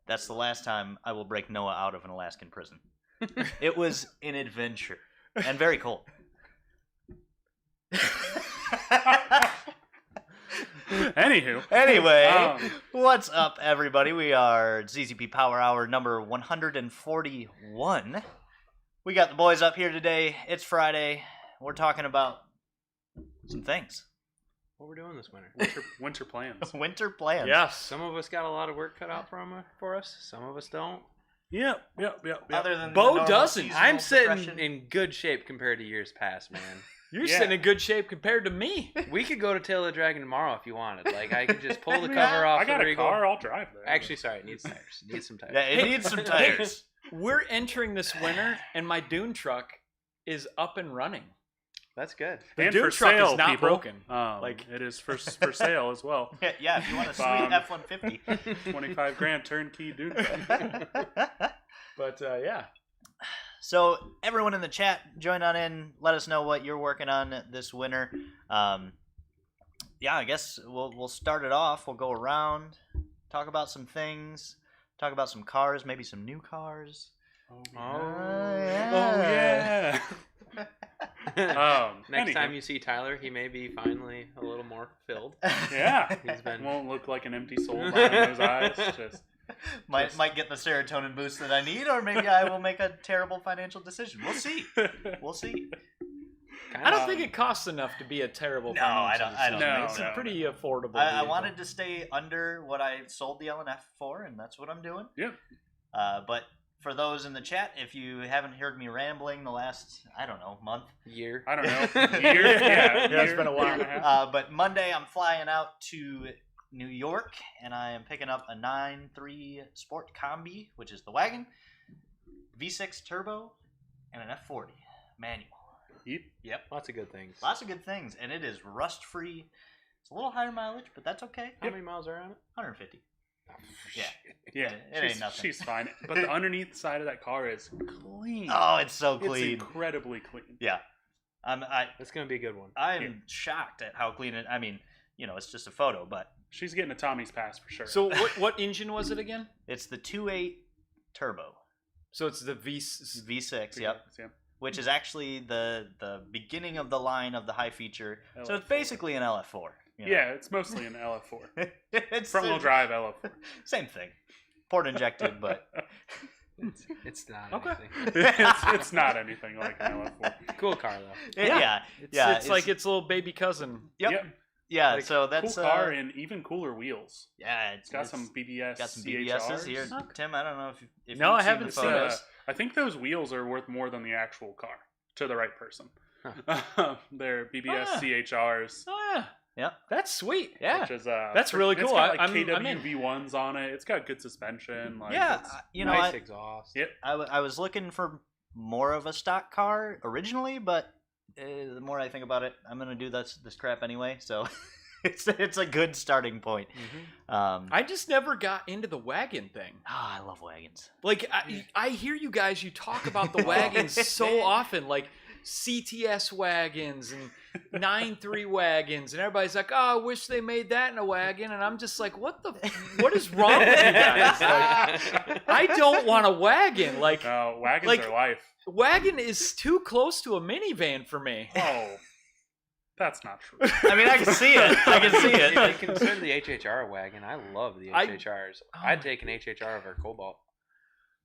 That's the last time I will break Noah out of an Alaskan prison. It was an adventure and very cold. Anyway, what's up, everybody? We are ZZP Power Hour number 141. We got the boys up here today. It's Friday. We're talking about some things. What we're doing this winter. Winter plans. Winter plans. Yes. Some of us got a lot of work cut out for us. Some of us don't. Yep. Other than Bo doesn't. I'm sitting in good shape compared to years past, man. You're sitting in good shape compared to me. We could go to Tail of the Dragon tomorrow if you wanted. Like, I could just pull the cover off. I got the a Regal. car. I'll drive there. Actually, sorry, it needs tires. It needs some tires. Yeah, it needs some tires. We're entering this winter, and my dune truck is up and running. That's good. The and dune for truck sale, is not people. broken. Like it is for sale as well. Yeah, if you want a sweet F-150. 25 grand turnkey dude. But yeah. So everyone in the chat, join on in. Let us know what you're working on this winter. I guess we'll start it off. We'll go around, talk about some things, talk about some cars, maybe some new cars. Yeah. Next time you see Tyler, he may be finally a little more filled. Yeah. He's been... Won't look like an empty soul behind those eyes. Might get the serotonin boost that I need, or maybe I will make a terrible financial decision. We'll see. I don't think it costs enough to be a terrible. No, I don't think It's so. pretty affordable. I wanted to stay under what I sold the LNF for, and that's what I'm doing. Yeah. But for those in the chat, if you haven't heard me rambling the last, month. Year. I don't know. Year? Yeah, it's been a while. But Monday I'm flying out to New York, and I am picking up a 9.3 Sport Combi, which is the wagon, V6 turbo, and an F40 manual. Yep. Lots of good things. Lots of good things, and it is rust-free. It's a little higher mileage, but that's okay. How many miles are on it? 150. Yeah, it ain't nothing. She's fine. But the underneath side of that car is clean. Oh, it's so clean. It's incredibly clean. Yeah. It's going to be a good one. I'm shocked at how clean it. It's just a photo, but she's getting a Tommy's pass for sure. So what engine was it again? It's the 2.8 turbo. So it's the V6, yep. Which is actually the beginning of the line of the high feature. LF4. So it's basically an LF4. Yeah, it's mostly an LF4. It's front-wheel drive LF4. Same thing. Port injected, but it's not anything. It's not anything like an LF4. Cool car though. It's like its little baby cousin. Yep. Yeah, like, so that's cool car and even cooler wheels. Yeah, it's got some BBS. Got some BBSs here. Okay. Tim, I don't know if no, I seen haven't the seen photos. I think those wheels are worth more than the actual car to the right person. Huh. They're BBS CHRs. Oh yeah. Yeah, that's sweet. Yeah, which is, that's really cool. It's got like I'm KW V1s on it. It's got good suspension. Like, nice exhaust. Yep. I was looking for more of a stock car originally, but the more I think about it, I'm gonna do this crap anyway. So it's a good starting point. Mm-hmm. I just never got into the wagon thing. I love wagons. Like I hear you guys. You talk about the wagons so often, like CTS wagons and 9.3 wagons, and everybody's like, "Oh, I wish they made that in a wagon," and I'm just like, "What is wrong with you guys?" Like, I don't want a wagon. Like, wagons are life. Wagon is too close to a minivan for me. Oh, that's not true. I mean, I can see it. If you consider the HHR wagon, I love the HHRs. I'd take an HHR over a Cobalt.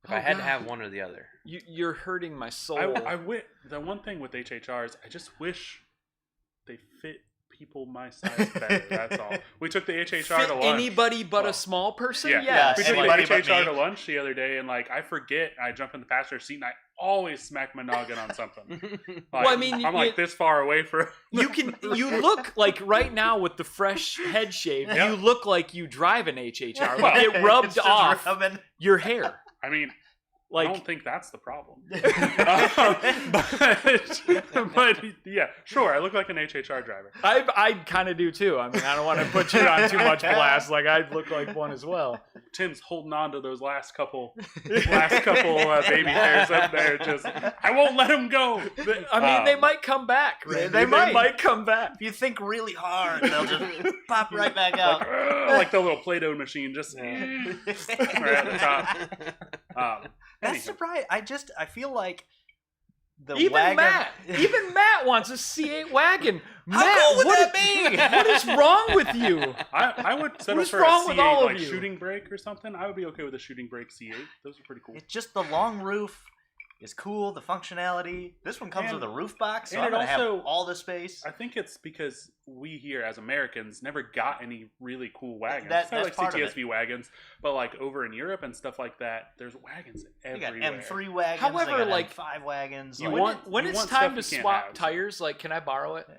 If I had to have one or the other. You're hurting my soul. The one thing with HHRs, I just wish they fit people my size better. That's all. We took the HHR to lunch. Anybody but a small person? Yeah. We took the HHR to lunch the other day, and I forget. I jump in the passenger seat, and I always smack my noggin on something. Well, I mean, I'm this far away from. You look like right now with the fresh head shave. Yep. You look like you drive an HHR. Like it rubbed off your hair. I mean, I don't think that's the problem. But yeah, sure. I look like an HHR driver. I kind of do too. I mean, I don't want to put you on too much blast. Like I look like one as well. Tim's holding on to those last couple baby hairs up there. Just I won't let them go. I mean, they might come back. They might come back. If you think really hard, they'll just pop right back out. Like the little Play-Doh machine, just right at the top. That's surprising. I feel like the even wagon. Matt wants a C8 wagon. How Matt, cool would that be? What is wrong with you? I would settle What's for wrong a with C8 all of like you? shooting brake or something. I would be okay with a shooting brake C8. Those are pretty cool. It's just the long roof is cool. The functionality. This one comes with a roof box, so and I'm gonna have also- all the space. I think it's because we here as Americans never got any really cool wagons. That's It's not like part of it. CTSV wagons, but like over in Europe and stuff like that, there's wagons You got everywhere. M3 wagons. However, they got like, M5 wagons. you like- want- When you it's want time to stuff you can't swap have. tires, like, can I borrow it?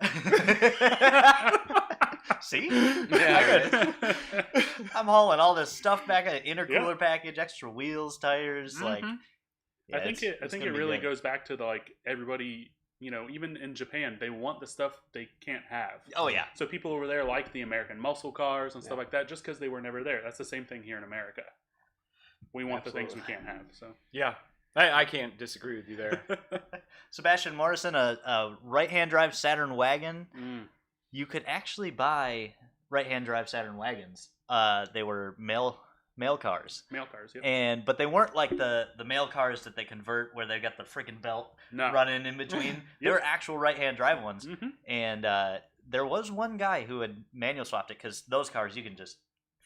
See? Yeah, I'm hauling all this stuff back, an intercooler package, extra wheels, tires, like. Mhm. Yeah, I think it's it gonna be really good. goes back to the like everybody, even in Japan, they want the stuff they can't have. Oh yeah, So people over there like the American muscle cars and stuff like that just because they were never there. That's the same thing here in America. We want the things we can't have. So Yeah. I can't disagree with you there. Sebastian Morrison, a right-hand drive Saturn wagon. Mm. You could actually buy right-hand drive Saturn wagons. They were mail cars. Mail cars, yep. But they weren't like the mail cars that they convert where they got the freaking belt No. running in between. They were actual right-hand drive ones. Mhm. And there was one guy who had manual swapped it because those cars you can just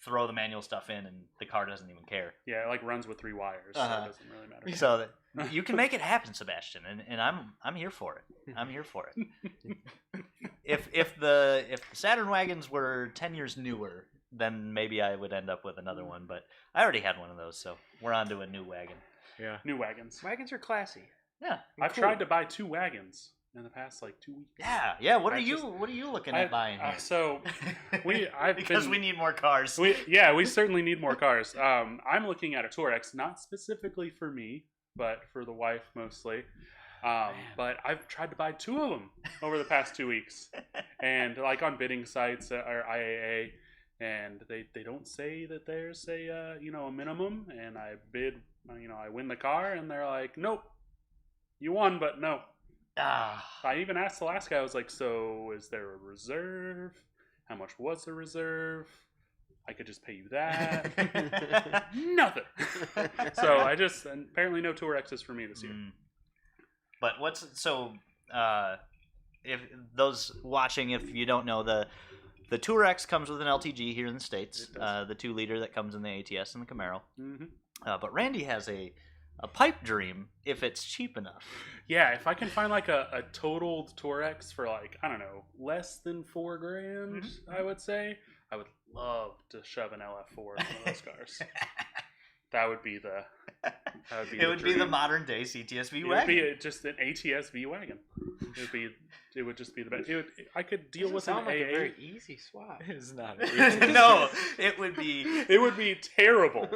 throw the manual stuff in and the car doesn't even care. Yeah, it like runs with 3 wires, so Uh-huh. it doesn't really matter. So you can make it happen, Sebastian, and I'm here for it. I'm here for it. If the Saturn wagons were 10 years newer, then maybe I would end up with another one. But I already had one of those, so we're on to a new wagon. Yeah. New wagons. Wagons are classy. Yeah, I've tried to buy 2 wagons in the past like 2 weeks. yeah. What I are you just- What are you looking at buying here? So because we need more cars. we certainly need more cars. I'm looking at a Tourex, not specifically for me, but for the wife mostly. But I've tried to buy 2 of them over the past 2 weeks, and like on bidding sites or IAA, and they don't say that there's a minimum, and I bid, I win the car, and they're like, nope, you won, but no. I even asked the last guy, I was like, so is there a reserve? How much was the reserve? I could just pay you that. Nothing. So apparently no Tourexes for me this year. But if those watching, if you don't know, the Tourex comes with an LTG here in the States, the 2-liter that comes in the ATS and the Camaro. Mm-hmm. But Randy has a pipe dream if it's cheap enough. Yeah, if I can find like a totaled Tourex for like, I don't know, less than $4,000, Mm-hmm. I would say, I would love to shove an LF4 in one of those cars. That would be the. It would be the modern day CTSV wagon. It would be just an ATSV wagon. It would just be the best. I could deal with sound an like AA. a very easy swap. It's not. No, it would be. It would be terrible.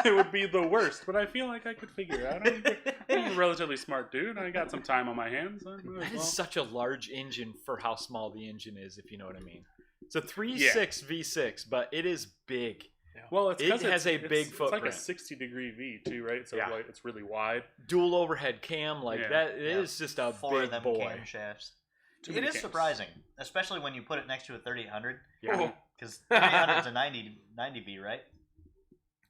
It would be the worst. But I feel like I could figure it out. I'm a relatively smart dude. I got some time on my hands. That is such a large engine for how small the engine is, if you know what I mean. It's a 3.6 V6, but it is big. Well, it has a big It's footprint. like a 60-degree V too, right? So Yeah. like it's really wide. Dual overhead cam, like Yeah. that. It is just a 4 of big them boy. camshafts. Too It many is cams. surprising, especially when you put it next to a 3800. Yeah. Because 3800 is a 90V, right?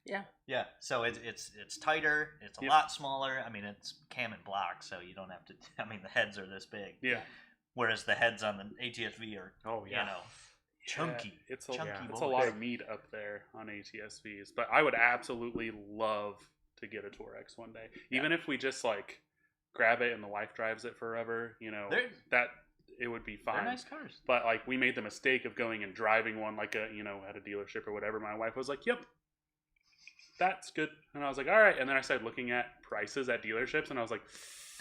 Yeah. Yeah. So it's tighter. It's a Yep. lot smaller. I mean, it's cam and block, so you don't have to. I mean, the heads are this big. Yeah. Whereas the heads on the ATSV are, Oh yeah. chunky. Yeah, it's chunky it's boy. a lot of meat up there on ATSVs, but I would absolutely love to get a Tourex one day. Even if we just like grab it and the wife drives it forever, They're- that it would be They're fine. nice cars. But like we made the mistake of going and driving one like at a dealership or whatever. My wife was like, "Yep, that's good. And I was like, all right. And then I started looking at prices at dealerships, and I was like,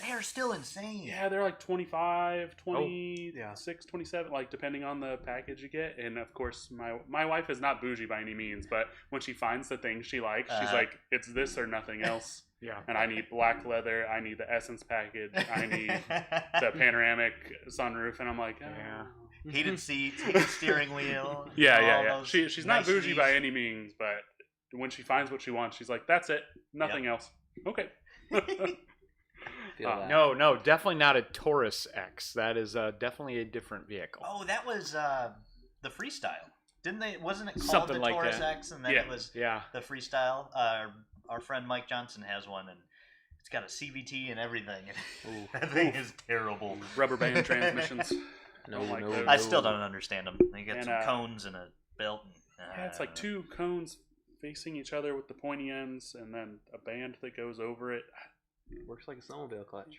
They are still insane. yeah, they're like 25, 26, 27, like depending on the package you get. And of course, my wife is not bougie by any means, but when she finds the thing she likes, she's like, it's this or nothing else. Yeah. And I need black leather. I need the Essence package. I need the panoramic sunroof. And I'm like, oh. Yeah. Heated seats, heated steering wheel. Yeah. those She's not bougie niceties. by any means, but when she finds what she wants, she's like, that's it. Nothing else. Okay. Feel that. No, definitely not a Taurus X. That is definitely a different vehicle. Oh, that was the Freestyle. Didn't they? Wasn't it called Something the like Taurus that. X? And then Yeah. it was Yeah. the Freestyle. Our friend Mike Johnson has one, and it's got a CVT and everything. Ooh. That thing is terrible. Rubber band transmissions. No, like no, those. I still don't understand them. They got And, some cones and a belt. Yeah, it's like two cones facing each other with the pointy ends, and then a band that goes over it. Works like a snowmobile clutch.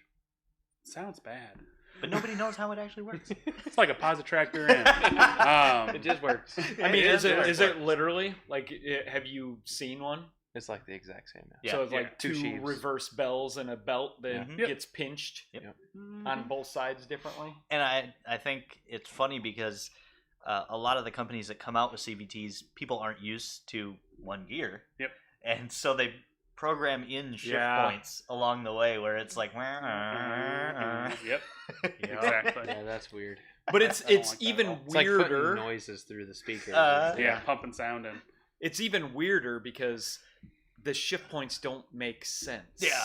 Sounds bad. But nobody knows how it actually works. It's like a positractor in. It just works. I mean, It is it literally like? Have you seen one? It's like the exact same. Yeah. So it's Yeah. like Two two sheaves. reverse bells and a belt that Mhm. Yep. gets pinched Yep. on both sides differently. And I think it's funny because a lot of the companies that come out with CVTs, people aren't used to one gear. Yep. And so they program in shift Yeah. points along the way where it's like, Yep. Exactly. Yeah, that's weird. But it's I don't it's like that even at all. It's like weirder. putting noises through the speakers. Uh, Yeah, pumping sound in. It's even weirder because the shift points don't make sense. Yeah.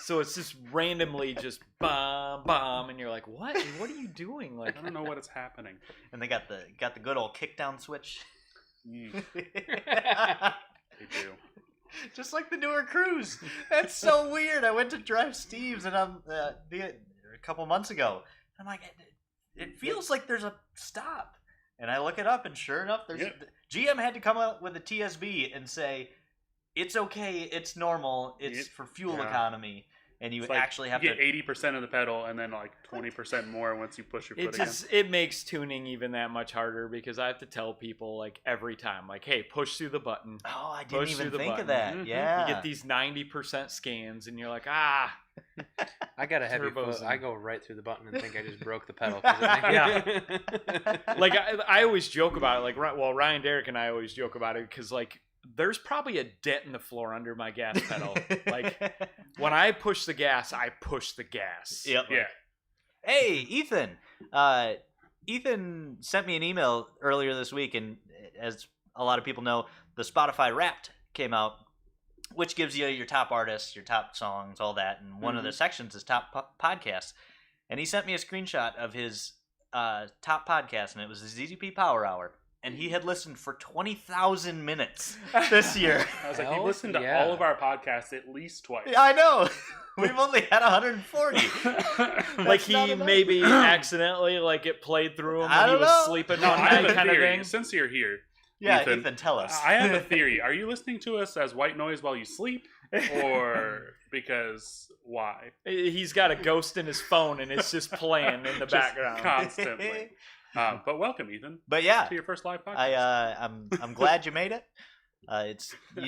So it's just randomly just bomb, and you're like, what? What are you doing? Like, I don't know what is happening. And they got the good old kickdown switch. Mm, they do. Just like the newer Cruise. That's so weird. I went to drive Steve's and I'm a couple months ago. I'm like, it feels like there's a stop. And I look it up, and sure enough, there's GM had to come out with a TSB and say, it's okay, it's normal, it's for fuel Yeah. economy, and you It's like actually have you to. get 80% of the pedal, and then like 20% more once you push your it foot again. just it makes tuning even that much harder because I have to tell people like every time, like, hey, push through the button. Oh, I didn't push even through the think of button. that. Mhm. Yeah, You get these 90% scans, and you're like, ah. I got a heavy Turbos foot. I and- go right through the button and think I just broke the pedal. 'Cause it Like I always joke about it. Like, well, Ryan, Derek, and I always joke about it because like there's probably a dent in the floor under my gas pedal. Like when I push the gas, I push the gas. Yep. Yeah. Hey, Ethan. Ethan sent me an email earlier this week, and as a lot of people know, the Spotify Wrapped came out, which gives you your top artists, your top songs, all that, and one of the sections is top podcasts. And he sent me a screenshot of his top podcast, and it was the ZZP Power Hour. And he had listened for 20,000 minutes this year. I was like, you Hell listened to yeah. all of our podcasts at least twice. I know. We've only had 140. Like not he enough. maybe accidentally like it played through him I when he don't was know. sleeping No, one I have night a kind of theory. thing. Since you're here, Yeah, Ethan, Ethan, tell us. I have a theory. Are you listening to us as white noise while you sleep, or because why? He's got a ghost in his phone and it's just playing in the Just background. constantly. But welcome, Ethan, But yeah, to your first live podcast. I'm glad you made it.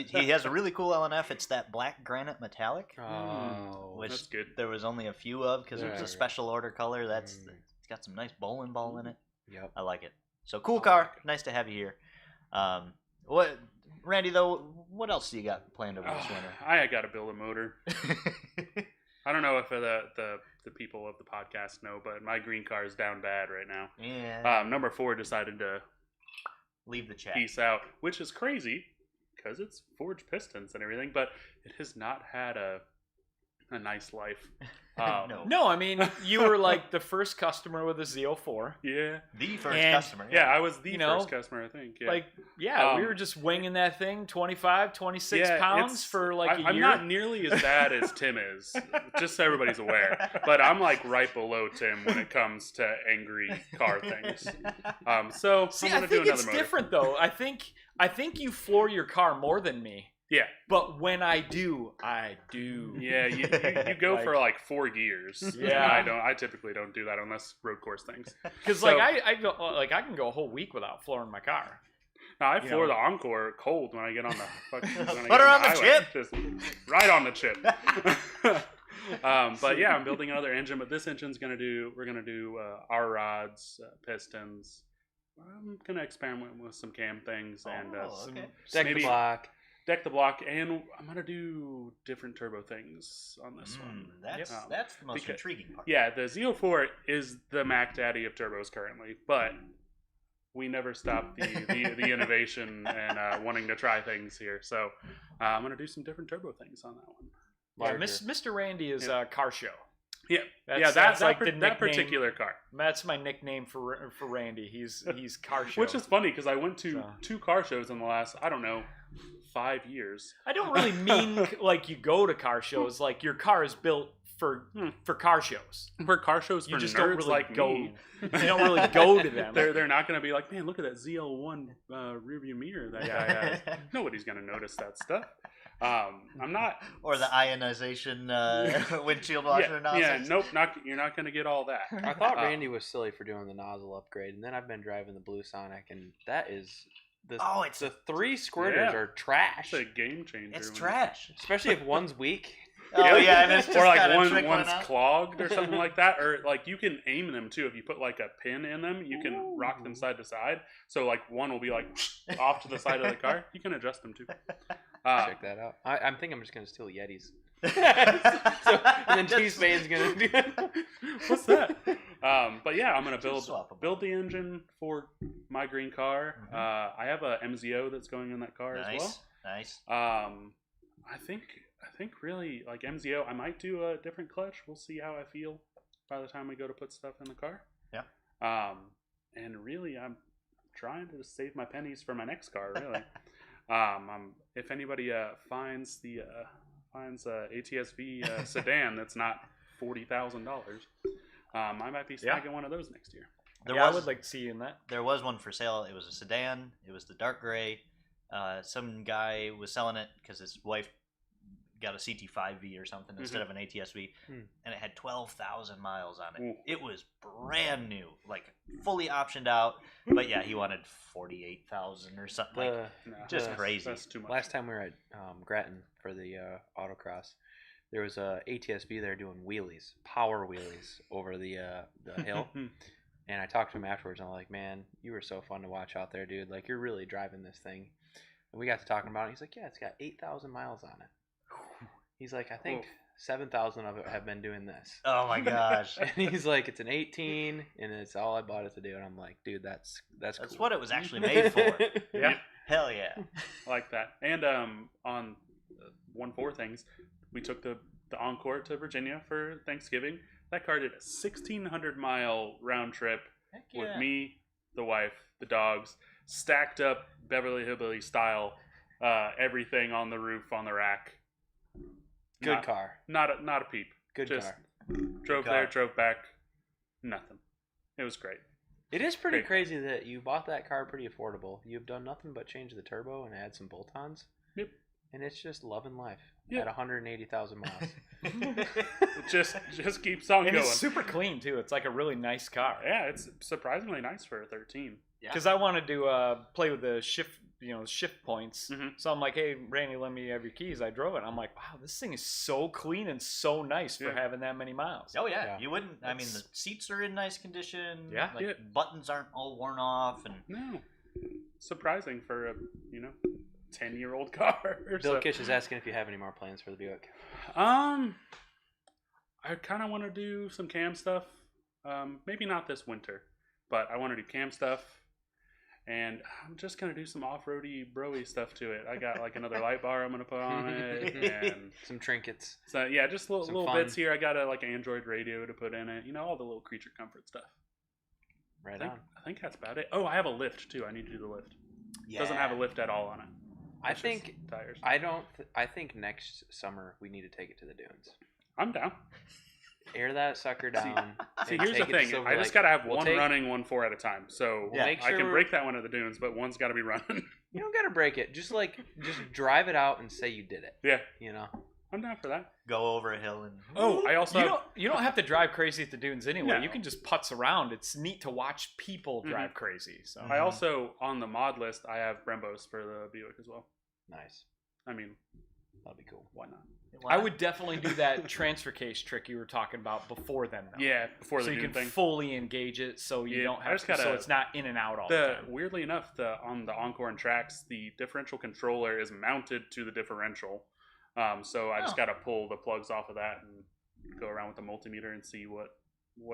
He has a really cool LNF. It's that black granite metallic, Oh, which That's good. there was only a few of because it was a Right. special order color. It's got some nice bowling ball in it. yep. I like it. So cool car. Nice to have you here. What, Randy? Though, what else do you got planned over this I got to build a motor. winter? I don't know if the people of the podcast know, but my green car is down bad right now. Yeah. Number 4 decided to Leave the chat. peace out, which is crazy because it's forged pistons and everything, but it has not had a nice life. No. No, I mean you were like the first customer with a Z04. Yeah. The first And- customer. Yeah, I was the You know, first customer, I think. Yeah. Like, yeah, we Um, were just winging that thing 25, 26 Yeah, pounds it's- for like a I'm year. not nearly as bad as Tim is, just so everybody's aware. But I'm like right below Tim when it comes to angry car things. So See, I'm I gonna do think another it's motor. different though. I think you floor your car more than me. Yeah, But when I do, I do. yeah. You go for like 4 gears. Yeah. I typically don't do that unless road course things. Because So- like I go like I can go a whole week without flooring my car. No, I floor the Encore cold when I get on the fucking. Put her on the chip. Just right on the chip. But yeah, I'm building another engine. But this engine's we're gonna do R rods, pistons. I'm gonna experiment with some cam things and deck the block, and I'm gonna do different turbo things on this one. That's the most intriguing part. Yeah, the Z04 is the Mac Daddy of turbos currently, but we never stop the innovation and wanting to try things here. So I'm gonna do some different turbo things on that one. Yeah, Mr. Randy is a car show. Yeah, that's like that particular car. That's my nickname for Randy. He's car show. Which is funny because I went to 2 car shows in the last 5 years. I don't really mean like you go to car shows. Like your car is built for car shows. For car shows, you just don't really like go. Me. They don't really go to them. They're not going to be like, man, look at that ZL1 rearview mirror that guy has. Nobody's going to notice that stuff. I'm not. Or the ionization windshield washer nozzles. Yeah, nope, you're not going to get all that. I thought Randy was silly for doing the nozzle upgrade, and then I've been driving the Blue Sonic, and that is the 3 squirters are trash. It's a game changer. It's trash, especially if one's weak. Oh yeah, and it's just or like one's clogged or something like that, or like you can aim them too. If you put like a pin in them, you can rock them side to side. So like one will be like off to the side of the car. You can adjust them too. Check that out. I think I'm just gonna steal Yetis. And then T-Spain's gonna do it. What's that? But yeah, I'm gonna build the engine for my green car. Mm-hmm. I have a MZO that's going in that car as well. Nice. I think really like MZO, I might do a different clutch. We'll see how I feel by the time we go to put stuff in the car. Yeah. And really, I'm trying to save my pennies for my next car. Really. If anybody finds a ATS-V sedan that's not $40,000, I might be snagging one of those next year. I would like to see you in that. There was one for sale. It was a sedan. It was the dark gray. Some guy was selling it because his wife got a CT5V or something instead of an ATS-V, and it had 12,000 miles on it. It was brand new, like fully optioned out. But yeah, he wanted 48,000 or something. Just crazy. That's too much. Last time we were at Grattan for the autocross, there was a ATS-V there doing wheelies, power wheelies over the hill. And I talked to him afterwards, and I'm like, man, you were so fun to watch out there, dude. Like, you're really driving this thing. And we got to talking about it. He's like, yeah, it's got 8,000 miles on it. He's like, I think 7,000 of it have been doing this. Oh my gosh! And he's like, it's an 18, and it's all I bought it to do. And I'm like, dude, that's cool. What it was actually made for. Yeah, hell yeah, I like that. And on 1-4 things, we took the Encore to Virginia for Thanksgiving. That car did a 1,600-mile round trip with me, the wife, the dogs, stacked up Beverly Hillbilly style, everything on the roof on the rack. Good car. Not a peep. Good Just car. Drove there, drove back. Nothing. It was great. It is pretty crazy that you bought that car pretty affordable. You've done nothing but change the turbo and add some bolt-ons. Yep. And it's just loving life at 180,000 miles. It just keeps on going. It's super clean too. It's like a really nice car. Yeah, it's surprisingly nice for a 13. Because I wanted to play with the shift points. Mm-hmm. So I'm like, hey, Randy, let me have your keys. I drove it. I'm like, wow, this thing is so clean and so nice for having that many miles. Oh yeah, you wouldn't. I mean, the seats are in nice condition. Yeah, buttons aren't all worn off, and no, surprising for a 10-year-old car. Bill Kish is asking if you have any more plans for the Buick. I kind of want to do some cam stuff. Maybe not this winter, but I want to do cam stuff. And I'm just going to do some off-roady, bro-y stuff to it. I got like another light bar I'm going to put on it. And some trinkets. So yeah, just little bits here. I got a Android radio to put in it. All the little creature comfort stuff. Right I think that's about it. Oh, I have a lift too. I need to do the lift. Yeah. It doesn't have a lift at all on it. I think tires. I think next summer we need to take it to the dunes. I'm down. Air that sucker down. See, here's the thing. I just gotta have one running, 1-4 at a time. So I can break that one at the dunes, but one's got to be running. You don't gotta break it. Just drive it out and say you did it. Yeah. I'm down for that. Go over a hill and Oh, I also you don't have to drive crazy at the dunes anyway. No. You can just putz around. It's neat to watch people drive crazy. So I also on the mod list I have Brembos for the Buick as well. Nice. I mean, That'd be cool. why not? I would definitely do that transfer case trick you were talking about before then, though. Yeah, before so the you dune can thing. fully engage it, so you Yeah, don't I have just to, gotta- so it's not in and out all the time. Weirdly enough, on the Encore and Trax, the differential controller is mounted to the differential. So I just got to pull the plugs off of that and go around with the multimeter and see what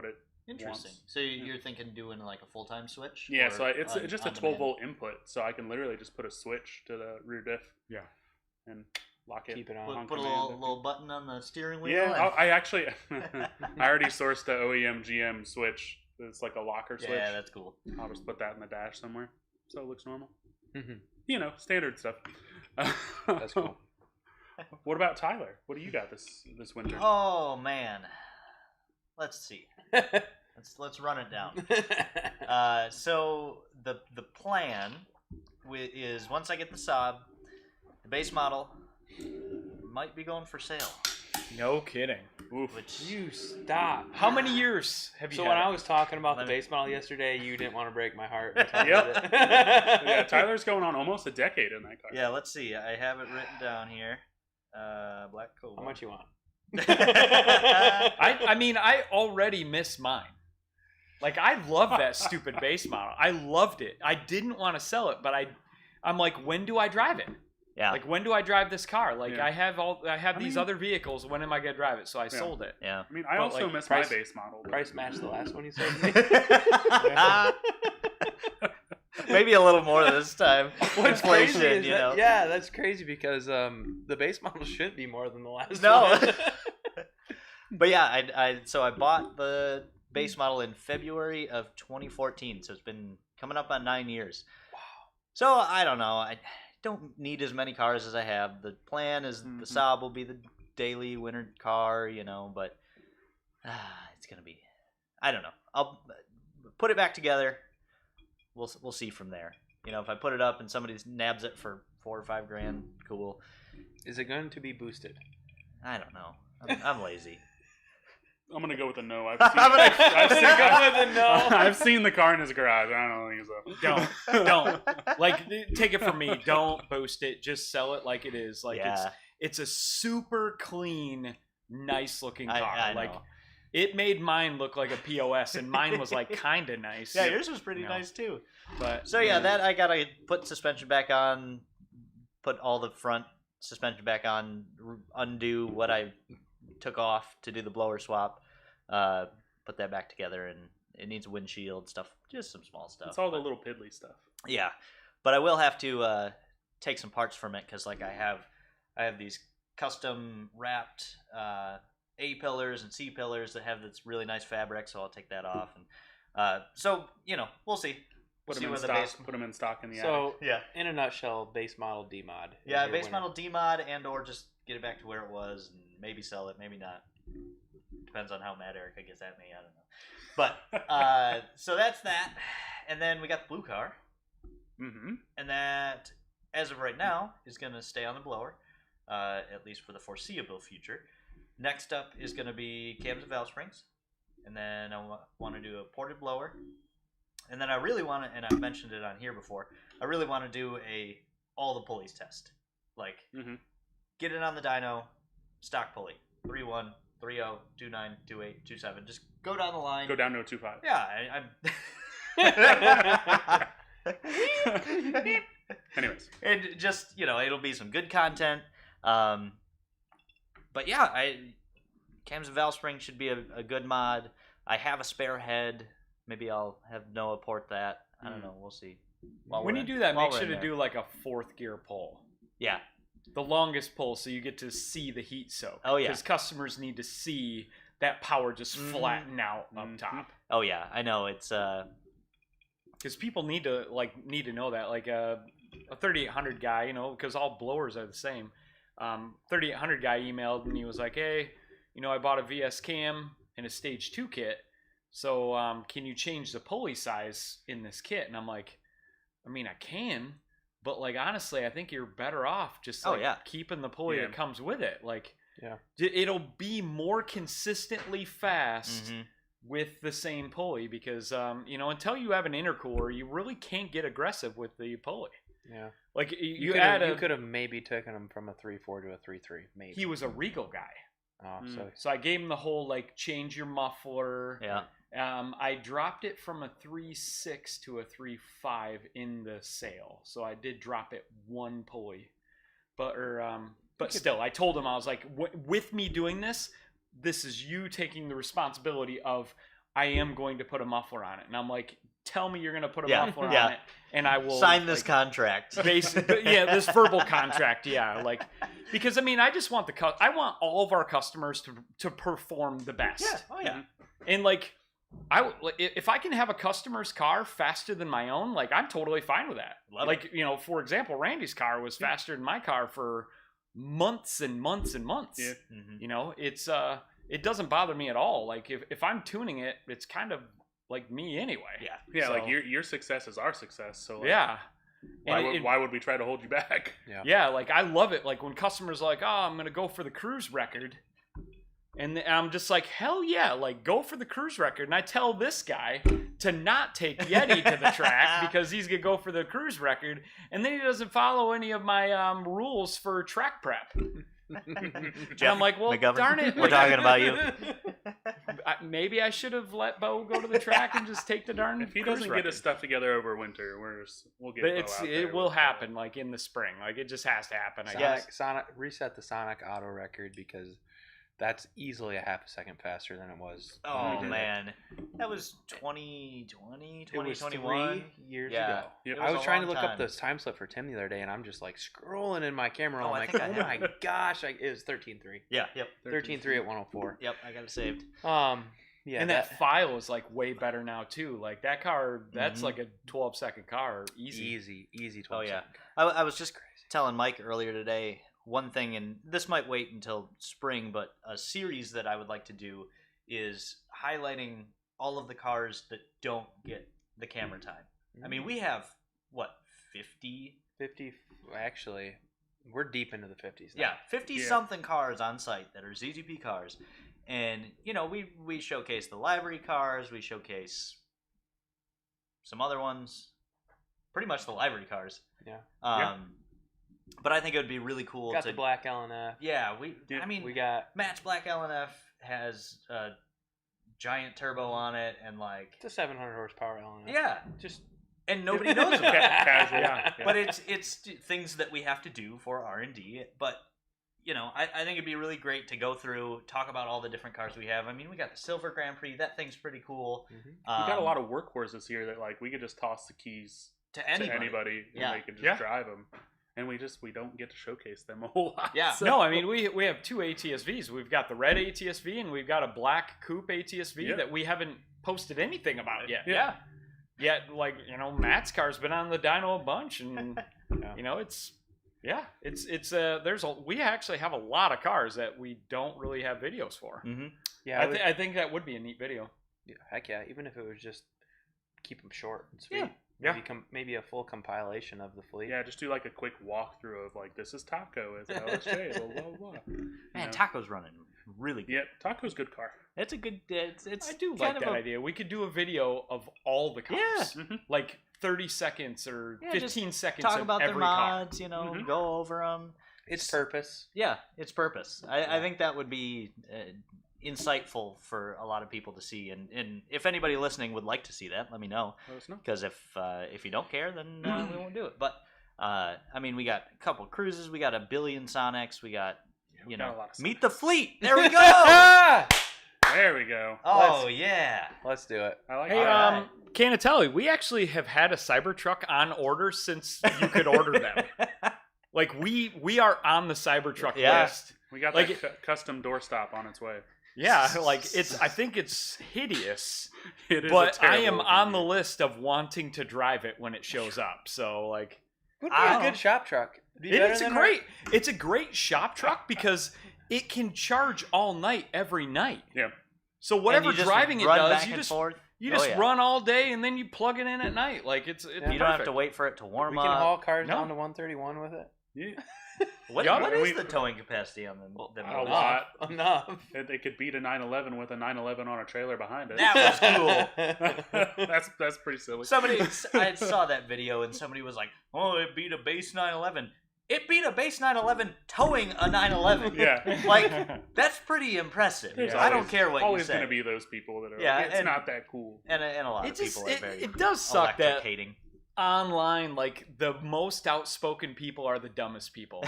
it Interesting. wants. So you're thinking doing like a full-time switch? Yeah, or so it's just a on 12 demand? volt input, so I can literally just put a switch to the rear diff. Yeah. And lock it. Keep it on. Put a command. little button on the steering wheel. Yeah, and- I actually I already sourced the OEM GM switch. It's like a locker switch. yeah, that's cool. I'll just put that in the dash somewhere, so it looks normal. Mhm. Standard stuff. That's cool. What about Tyler? What do you got this winter? Oh man, let's see. Let's run it down. So the plan is once I get the Saab, the base model might be going for sale. No kidding. Oof. Which You stop. How many years have you So had when it? I was talking about the Let me- base model yesterday, you didn't want to break my heart. and tell me Yep. that- Yeah, Tyler's going on almost a decade in that car. yeah, let's see. I have it written down here. Black Cobalt. How much you want? I mean, I already miss mine. Like, I love that stupid base model. I loved it. I didn't want to sell it, but I'm like, when do I drive it? Yeah. Like, when do I drive this car? Like, Yeah. I have these mean- other vehicles. When am I gonna drive it? So I sold it. Yeah. I mean, I But, also like, miss price- my base model. but- Price match the last one you sold me? Maybe a little more this time. What's crazy Inflation, is you that, know. yeah, that's crazy because the base model should be more than the last No. one. But yeah, I bought the base model in February of 2014, so it's been coming up on 9 years. Wow. So I don't know. I don't need as many cars as I have. The plan is the Saab will be the daily winter car, but it's gonna be. I don't know. I'll put it back together. We'll see from there. If I put it up and somebody nabs it for $4 or $5 grand, cool. Is it going to be boosted? I don't know. I'm lazy. I'm gonna go with a no. I've I'm seen, gonna go with a no. I've seen the car in his garage. I don't think so. Don't. Like, take it from me. Don't boost it. Just sell it like it is. Like, Yeah. it's a super clean, nice looking car. I like, know. it made mine look like a POS, and mine was like kind of nice. Yeah, yours was pretty No. nice too. But So yeah, that I gotta put suspension back on, put all the front suspension back on, undo what I took off to do the blower swap, put that back together, and it needs windshield stuff, just some small stuff. It's all the but- little piddly stuff. Yeah, but I will have to take some parts from it because like I have these custom wrapped A pillars and C pillars that have this really nice fabric, so I'll take that off, and so we'll see. Put See them in where the stock. base- Put them in stock in the attic. So, Yeah. in a nutshell, base model D-mod. is Yeah, your base winner. model D-mod and or just get it back to where it was and maybe sell it, maybe not. Depends on how mad Erica gets at me, I don't know. But, so that's that. And then we got the blue car. Mm-hmm. And that, as of right now, is going to stay on the blower, at least for the foreseeable future. Next up is going to be cams and valve springs. And then I want to do a ported blower. And then I really want to, and I've mentioned it on here before, I really want to do all the pulleys test. Like, get it on the dyno, stock pulley, 3.1, 3.0, 2.9, 2.8, 2.7. Just go down the line. Go down to a 2.5. Yeah, Anyways. And just, it'll be some good content. But yeah, cams and valve spring should be a good mod. I have a spare head. Maybe I'll have Noah port that. I don't know. We'll see. when you do that, make sure to do like a 4th gear pull. Yeah. The longest pull, so you get to see the heat soak. Oh, yeah. Because customers need to see that power just flatten out up top. Oh yeah, I know. It's Because people need to know that. Like a 3800 guy, because all blowers are the same. 3800 guy emailed and he was like, "Hey, I bought a VS cam and a stage 2 kit. So can you change the pulley size in this kit?" And I'm like, I mean, I can, But like honestly, I think you're better off just keeping the pulley that comes with it. Like it'll be more consistently fast with the same pulley because until you have an intercooler, you really can't get aggressive with the pulley. Yeah. Like you could have maybe taken him from a 3.4 to a 3.3. Maybe he was a Regal guy. Oh, so I gave him the whole like change your muffler. Yeah. I dropped it from a 3.6 to a 3.5 in the sale, so I did drop it one pulley. But still, I told him, I was like, with me doing this is you taking the responsibility of I am going to put a muffler on it, and I'm like, tell me you're going to put a muffler on it, and I will sign this contract. Basically, this verbal contract, like because I mean, I just want I want all of our customers to perform the best. Yeah. Oh yeah. And like. If I can have a customer's car faster than my own, like I'm totally fine with that. Like, for example, Randy's car was faster than my car for months and months and months. Yeah. It's it doesn't bother me at all. Like if I'm tuning it, it's kind of like me anyway. Yeah. So, like your success is our success. So like, why would we try to hold you back? Yeah. Like I love it. Like when customers are like, oh, I'm gonna go for the cruise record. And I'm just like, hell yeah, like go for the cruise record. And I tell this guy to not take Yeti to the track because he's going to go for the cruise record. And then he doesn't follow any of my rules for track prep. And I'm like, well, darn it. We're talking about you. Maybe I should have let Bo go to the track and just take the darn If he doesn't get his stuff together over winter, we'll get Bo out there. It will happen like in the spring. Like it just has to happen, I guess. Reset the Sonic auto record because that's easily a half a second faster than it was. Oh, man. That was 2020, 2021. It was 3 years ago. Yep. I was trying to look up this time slip for Tim the other day, and I'm just like scrolling in my camera. I'm like, oh my gosh. It was 13.3. Yeah, yep. 13.3 at 104. Yep, I got it saved. Yeah, and that file is like way better now, too. Like that car, that's like a 12-second car. Easy 12 Oh, yeah. second. I was just telling Mike earlier today, one thing, and this might wait until spring, but a series that I would like to do is highlighting all of the cars that don't get the camera time. I mean, we have, 50? 50, actually, we're deep into the 50s now. Yeah, 50-something cars on site that are ZZP cars. And, we showcase the livery cars, we showcase some other ones, pretty much the livery cars. Yeah. But I think it would be really cool got the black LNF. Yeah, we got Match Black LNF has a giant turbo on it and like it's a 700 horsepower LNF. Yeah, and nobody knows about it. Casual. Yeah. But it's things that we have to do for R&D. But I think it'd be really great to go through, talk about all the different cars we have. I mean, we got the Silver Grand Prix. That thing's pretty cool. We got a lot of workhorses here that like we could just toss the keys to anybody and they could just drive them. And we don't get to showcase them a whole lot. Yeah. So. No, I mean, we have two ATSVs. We've got the red ATSV and we've got a black coupe ATSV that we haven't posted anything about yet. Yeah. Yet, like, Matt's car's been on the dyno a bunch and, we actually have a lot of cars that we don't really have videos for. Mm-hmm. Yeah. I think that would be a neat video. Yeah, heck yeah. Even if it was just keep them short and sweet. Yeah. Maybe a full compilation of the fleet. Yeah, just do like a quick walkthrough of like this is Taco, it's LSJ, blah blah blah. Man, Taco's running really good. Yeah, Taco's a good car. It's a good. It's I do like that idea. We could do a video of all the cars. Yeah. Like 30 seconds or 15 seconds. Talk of about every their mods. Go over them. It's purpose. Yeah, it's purpose. I think that would be insightful for a lot of people to see, and if anybody listening would like to see that, let me know. Let us know. Because if you don't care, then we won't do it. But I mean, we got a couple cruises, we got a billion Sonics, we got got a lot of meet the fleet. There we go. There we go. Oh Let's do it. I like Hey, that. Canatelli, we actually have had a Cybertruck on order since you could order them. Like we are on the Cybertruck list. We got like that custom doorstop on its way. Yeah, like I think it's hideous. It is but I am on the list of wanting to drive it when it shows up. So like, would be a good shop truck. It's a great shop truck because it can charge all night every night. Yeah. So whatever driving it does, you just You just yeah. run all day and then you plug it in at night. Like it's You don't have to wait for it to warm We can up. haul cars No. down to 131 with it. Yeah. What Yeah, is we- the towing capacity on them? A lot. Enough. They could beat a 911 with a 911 on a trailer behind it. That was cool. That's pretty silly. I saw that video and somebody was like, "Oh, it beat a base 911." It beat a base 911 towing a 911. Yeah. Like that's pretty impressive. There's I don't always- care what you Always say. going to be those people that are Yeah, like, it's and- not that cool. and a lot It of just people are very it does suck that electrocating. online, like the most outspoken people are the dumbest people.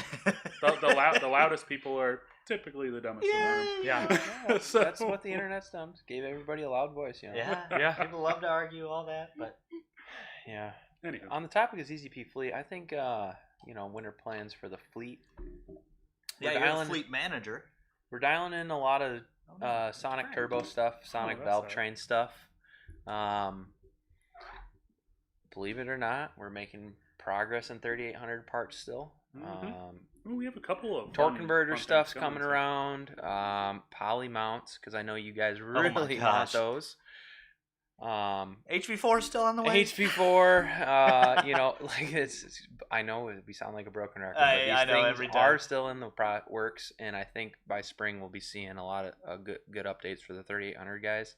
The loudest people are typically the dumbest in the room. Yeah. So- That's what the internet's done. Gave everybody a loud voice, you know. Yeah, Yeah. People love to argue all that, but Yeah. Anywho. On the topic of ZZP fleet, I think winter plans for the fleet. yeah, you're the fleet manager. We're dialing in a lot of Sonic Right. Turbo stuff, Sonic that's Valve right. Train stuff. Believe it or not, we're making progress in 3800 parts still. Mhm. Ooh, we have a couple of Torque fun converter things stuff's going, coming so- around. Poly mounts, because I know you guys really my want gosh. those. HV4 is still on the way. HV4, like I know we sound like a broken record, but these I know things every time. are still in the works, and I think by spring we'll be seeing a lot of good updates for the 3800 guys.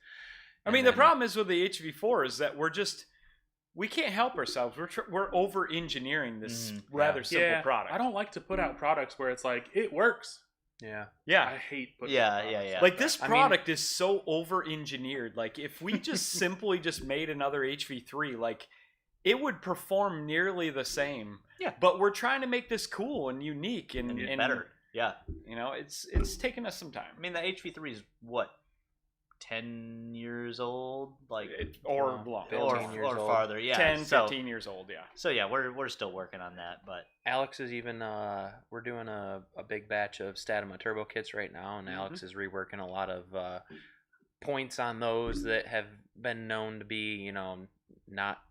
I And mean, the then- problem is with the HV4 is that we can't help ourselves. We're over engineering this rather simple product. I don't like to put out products where it's like, it works. Yeah. I Yeah. hate putting Yeah, out yeah, products yeah. Like this I mean- product is so over engineered. Like if we just simply just made another HV3, like it would perform nearly the same. Yeah. But we're trying to make this cool and unique and better. Yeah. You know, it's taken us some time. I mean, the HV3 is what, 10 years old, like Or Yeah. long. 15 years or old. farther. Yeah. 10, so, 15 years old, yeah. So yeah, we're still working on that, but Alex is even we're doing a big batch of Statima turbo kits right now, and Alex is reworking a lot of points on those that have been known to be not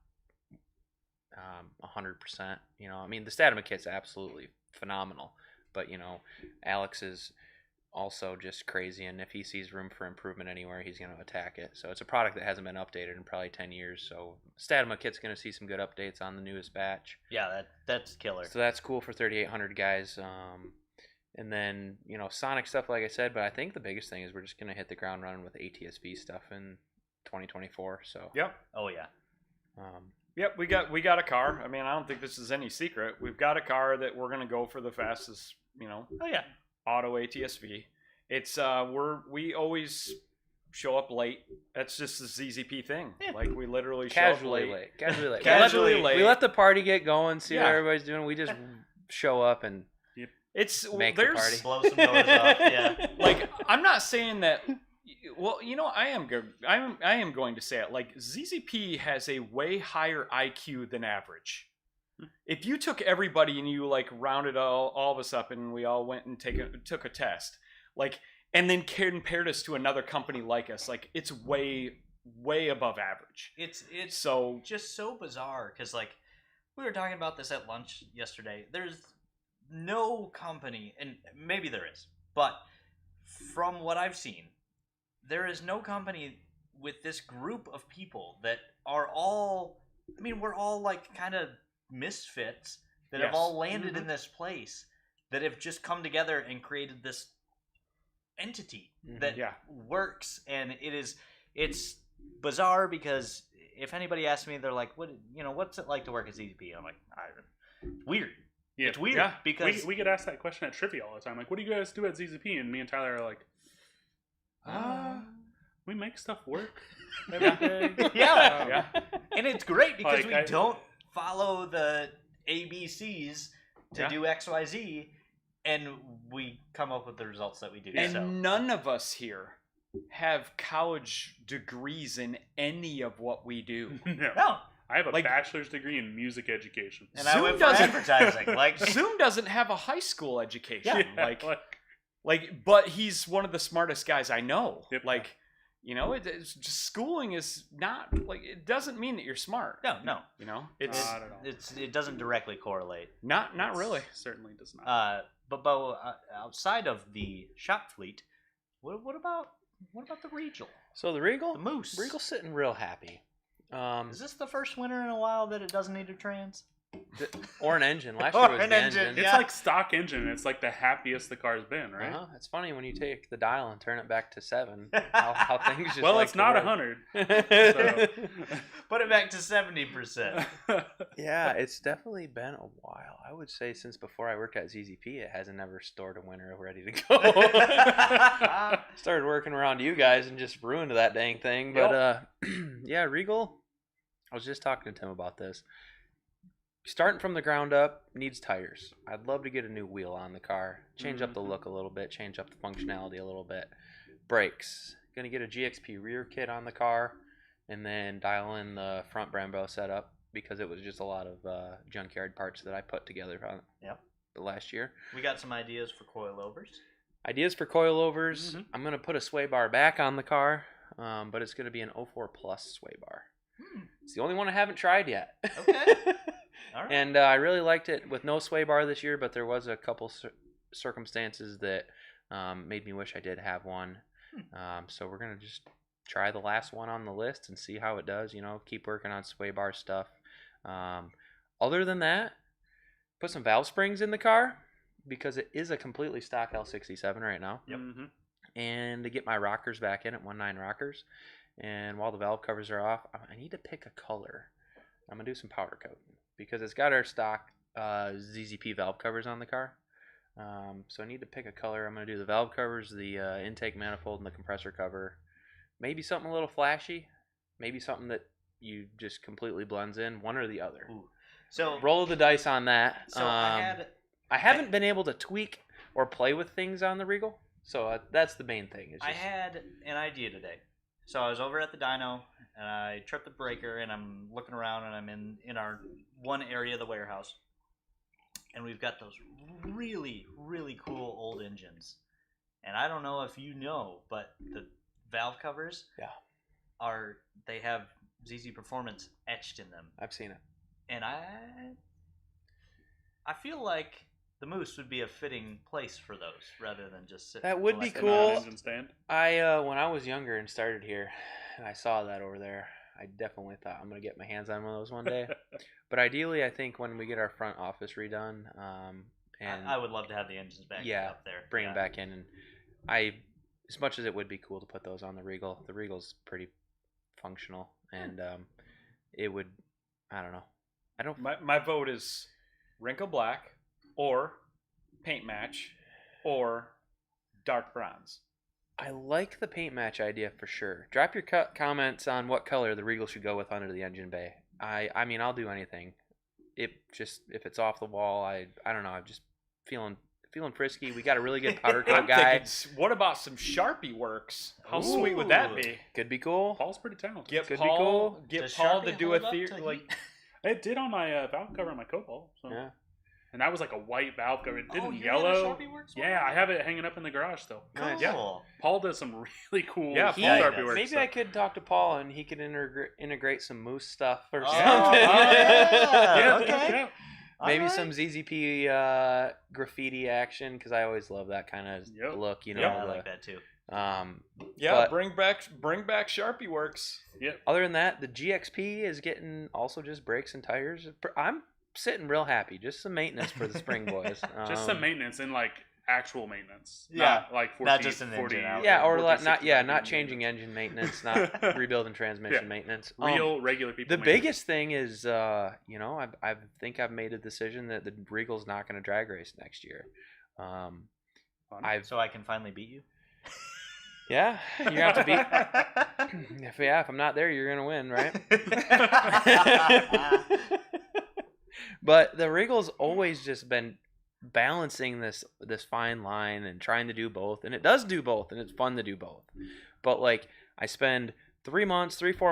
100%. I mean the Statima kit's absolutely phenomenal, but Alex is also just crazy, and if he sees room for improvement anywhere, he's going to attack it. So it's a product that hasn't been updated in probably 10 years. So Statima kit's going to see some good updates on the newest batch. yeah, that's killer. So that's cool for 3800 guys. And then, Sonic stuff, like I said, but I think the biggest thing is we're just going to hit the ground running with ATSV stuff in 2024. So, Yep. Oh yeah. Yep, we got a car. I mean, I don't think this is any secret. We've got a car that we're gonna go for the fastest, Oh yeah. auto ATSV. It's we always show up late. That's just the ZZP thing. Yeah. Like we literally casually show up late. Casually late. Casually we late. let the party get going, see Yeah. what everybody's doing. We just show up and It's Make the there's party. Blow some doors off. Yeah. like I'm not saying that. Well, I am good. I am going to say it. Like ZZP has a way higher IQ than average. If you took everybody and you like rounded all of us up and we all went and took a test, like, and then compared us to another company like us, like it's way above average. It's So just so bizarre because like we were talking about this at lunch yesterday. There's no company, and maybe there is, but from what I've seen, there is no company with this group of people that are all, I mean, we're all like kind of misfits that have Yes. all landed in this place that have just come together and created this entity that Yeah. works. And it's bizarre because if anybody asks me, they're like, what's it like to work at ZZP? I'm like, it's weird. Yeah. It's weird Yeah. because we get asked that question at trivia all the time. Like, what do you guys do at ZZP? And me and Tyler are like, we make stuff work every day. Yeah. yeah. and it's great because Like, we don't follow the ABCs to Yeah. do XYZ, and we come up with the results that we do. And So none of us here have college degrees in any of what we do. No. no, I have a Like- bachelor's degree in music education. and I Zoom went for doesn't- advertising. Like, Zoom doesn't have a high school education. Yeah, But he's one of the smartest guys I know. Yep. Like, it's just schooling is not like it doesn't mean that you're smart. no, It's Not at all. it doesn't directly correlate. not It really. certainly does not. But Bo, outside of the shop fleet, what about what about the Regal? So the Regal, The Moose. Regal's sitting real happy. Is this the first winter in a while that it doesn't need a trans? Or an engine. Last Or year was an the engine, engine. It's yeah. like stock engine. It's like the happiest the car's been, right? It's funny when you take the dial and turn it back to 7. How things just Well, like it's to not work. 100. Put it back to 70%. Yeah, it's definitely been a while. I would say since before I worked at ZZP, it hasn't ever stored a winter ready to go. Started working around you guys and just ruined that dang thing. But yeah, Regal. I was just talking to Tim about this. Starting from the ground up needs tires. I'd love to get a new wheel on the car, change up the look a little bit, change up the functionality a little bit. Brakes. Gonna get a GXP rear kit on the car, and then dial in the front Brembo setup because it was just a lot of junkyard parts that I put together on the last year. We got some ideas for coilovers. Ideas for coilovers. I'm gonna put a sway bar back on the car, but it's gonna be an 04 Plus sway bar. It's the only one I haven't tried yet. Okay. All right. And I really liked it with no sway bar this year, but there was a couple circumstances that made me wish I did have one. So we're going to just try the last one on the list and see how it does, keep working on sway bar stuff. Other than that, put some valve springs in the car because it is a completely stock L67 right now. Yep. And to get my rockers back in at 1.9 rockers. And while the valve covers are off, I need to pick a color. I'm going to do some powder coating because it's got our stock ZZP valve covers on the car. So I need to pick a color. I'm going to do the valve covers, the intake manifold, and the compressor cover. Maybe something a little flashy. Maybe something that you just completely blends in, one or the other. Ooh. So roll the dice on that. So I haven't been able to tweak or play with things on the Regal. So that's the main thing. I had an idea today. So I was over at the dyno, and I tripped the breaker, and I'm looking around, and I'm in our one area of the warehouse. And we've got those really, really cool old engines. And I don't know if you know, but the valve covers they have ZZPerformance etched in them. I've seen it. And I feel like the Moose would be a fitting place for those rather than just sitting. That would be Sitting on an cool. engine stand. When I was younger and started here, and I saw that over there, I definitely thought I'm going to get my hands on one of those one day. But ideally, I think when we get our front office redone, and I would love to have the engines back up there. bring them back in. And as much as it would be cool to put those on the Regal's pretty functional, and it would, I don't know. My vote is wrinkle black or paint match or dark bronze. I like the paint match idea for sure. Drop your comments on what color the Regal should go with under the engine bay. I mean, I'll do anything. If it's off the wall, I don't know. I'm just feeling frisky. We got a really good powder coat I'm guy. thinking, what about some Sharpie works? How sweet would that be? Could be cool. Paul's pretty talented. Get Could be Paul, cool. get Does Paul to Sharpie do a hold up theory to like. heat? It did on my valve cover on my Cobalt. So. Yeah. And that was like a white valve cover. It didn't you had a yellow. Sharpie Works one? Yeah, I have it hanging up in the garage still. Nice. Yeah. Cool. Paul does some really cool Yeah, Paul Sharpie does. work Maybe stuff. I could talk to Paul and he could integrate some Moose stuff or Oh, something. yeah. Yeah, Okay. yeah. Maybe Alright. some ZZP graffiti action because I always love that kind of Yep. look. Yeah, I like that too. Yeah, But- bring back Sharpie works. Yep. Other than that, the GXP is getting also just brakes and tires. I'm sitting real happy. Just some maintenance for the spring boys. Just some maintenance and like actual maintenance. Yeah. Not like 40, Not just an 40 engine out. Yeah, or 40, not 60 not changing engine maintenance, not rebuilding transmission Yeah. maintenance. Real regular people. The maintenance. biggest thing is, I think I've made a decision that the Regal's not going to drag race next year. Fun. So I can finally beat you. Yeah, you have to be. If I'm not there, you're gonna win, right? But the Regal's always just been balancing this fine line and trying to do both, and it does do both, and it's fun to do both. But like, I spend 4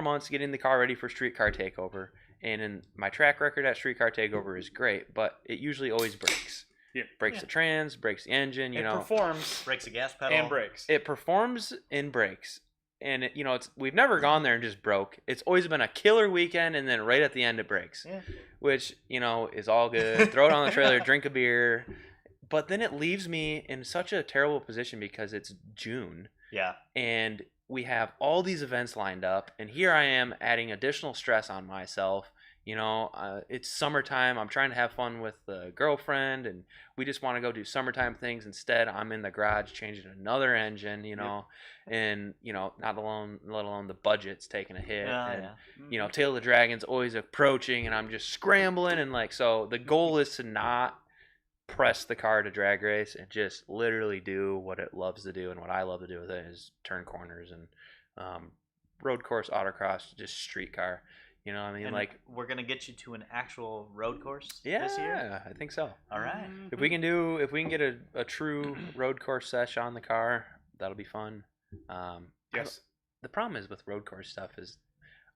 months getting the car ready for Street Car Takeover, and in my track record at Street Car Takeover is great, but it usually always breaks. Yeah. Breaks the trans, breaks the engine, It performs Brakes the gas pedal. and brakes. It performs and breaks. And we've never gone there and just broke. It's always been a killer weekend, and then right at the end it breaks. Yeah. Which, is all good. Throw it on the trailer, drink a beer. But then it leaves me in such a terrible position because it's June Yeah. And we have all these events lined up, and here I am adding additional stress on myself. It's summertime. I'm trying to have fun with the girlfriend, and we just want to go do summertime things. Instead, I'm in the garage changing another engine, and let alone the budget's taking a hit. And Tail of the Dragon's always approaching, and I'm just scrambling, and so the goal is to not press the car to drag race and just literally do what it loves to do, and what I love to do with it is turn corners and road course, autocross, just street car. And we're gonna get you to an actual road course this year. Yeah, I think so. All right. If we can get a true road course sesh on the car, that'll be fun. Yes. The problem is with road course stuff is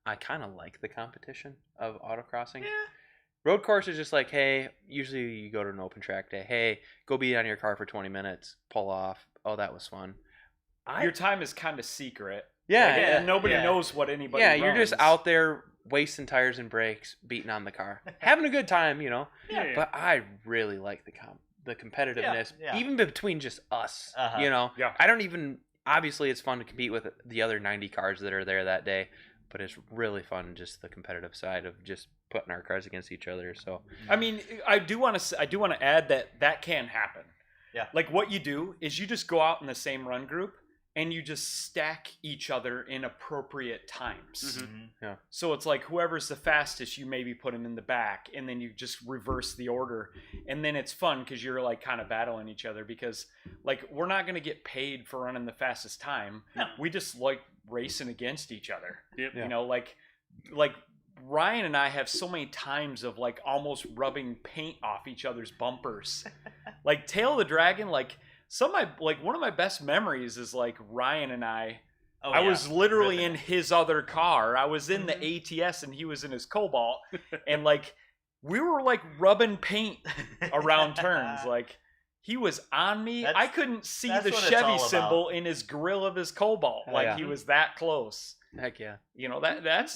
I kind of like the competition of autocrossing. Yeah. Road course is just like, hey, usually you go to an open track day. Hey, go beat on your car for 20 minutes, pull off. Oh, that was fun. Your time is kind of secret. Yeah. And nobody knows what anybody Yeah, runs. you're just out there wasting tires and brakes, beating on the car, having a good time, Yeah. But I really like the competitiveness, even between just us, Yeah. I don't even, obviously it's fun to compete with the other 90 cars that are there that day, but it's really fun just the competitive side of just putting our cars against each other. So I mean, I do want to add that can happen. Yeah. Like what you do is you just go out in the same run group and you just stack each other in appropriate times. Mm-hmm. Yeah. So it's like whoever's the fastest, you maybe put them in the back, and then you just reverse the order. And then it's fun because you're like kind of battling each other, because like we're not going to get paid for running the fastest time. No. We just like racing against each other. Yep. Yeah. Like Ryan and I have so many times of like almost rubbing paint off each other's bumpers. Like Tail of the Dragon, like one of my best memories is like Ryan and I was literally in his other car. I was in the ATS and he was in his Cobalt, and like we were like rubbing paint around turns. Like he was on me. I couldn't see the Chevy symbol in his grill of his Cobalt. Like he was that close. heck yeah.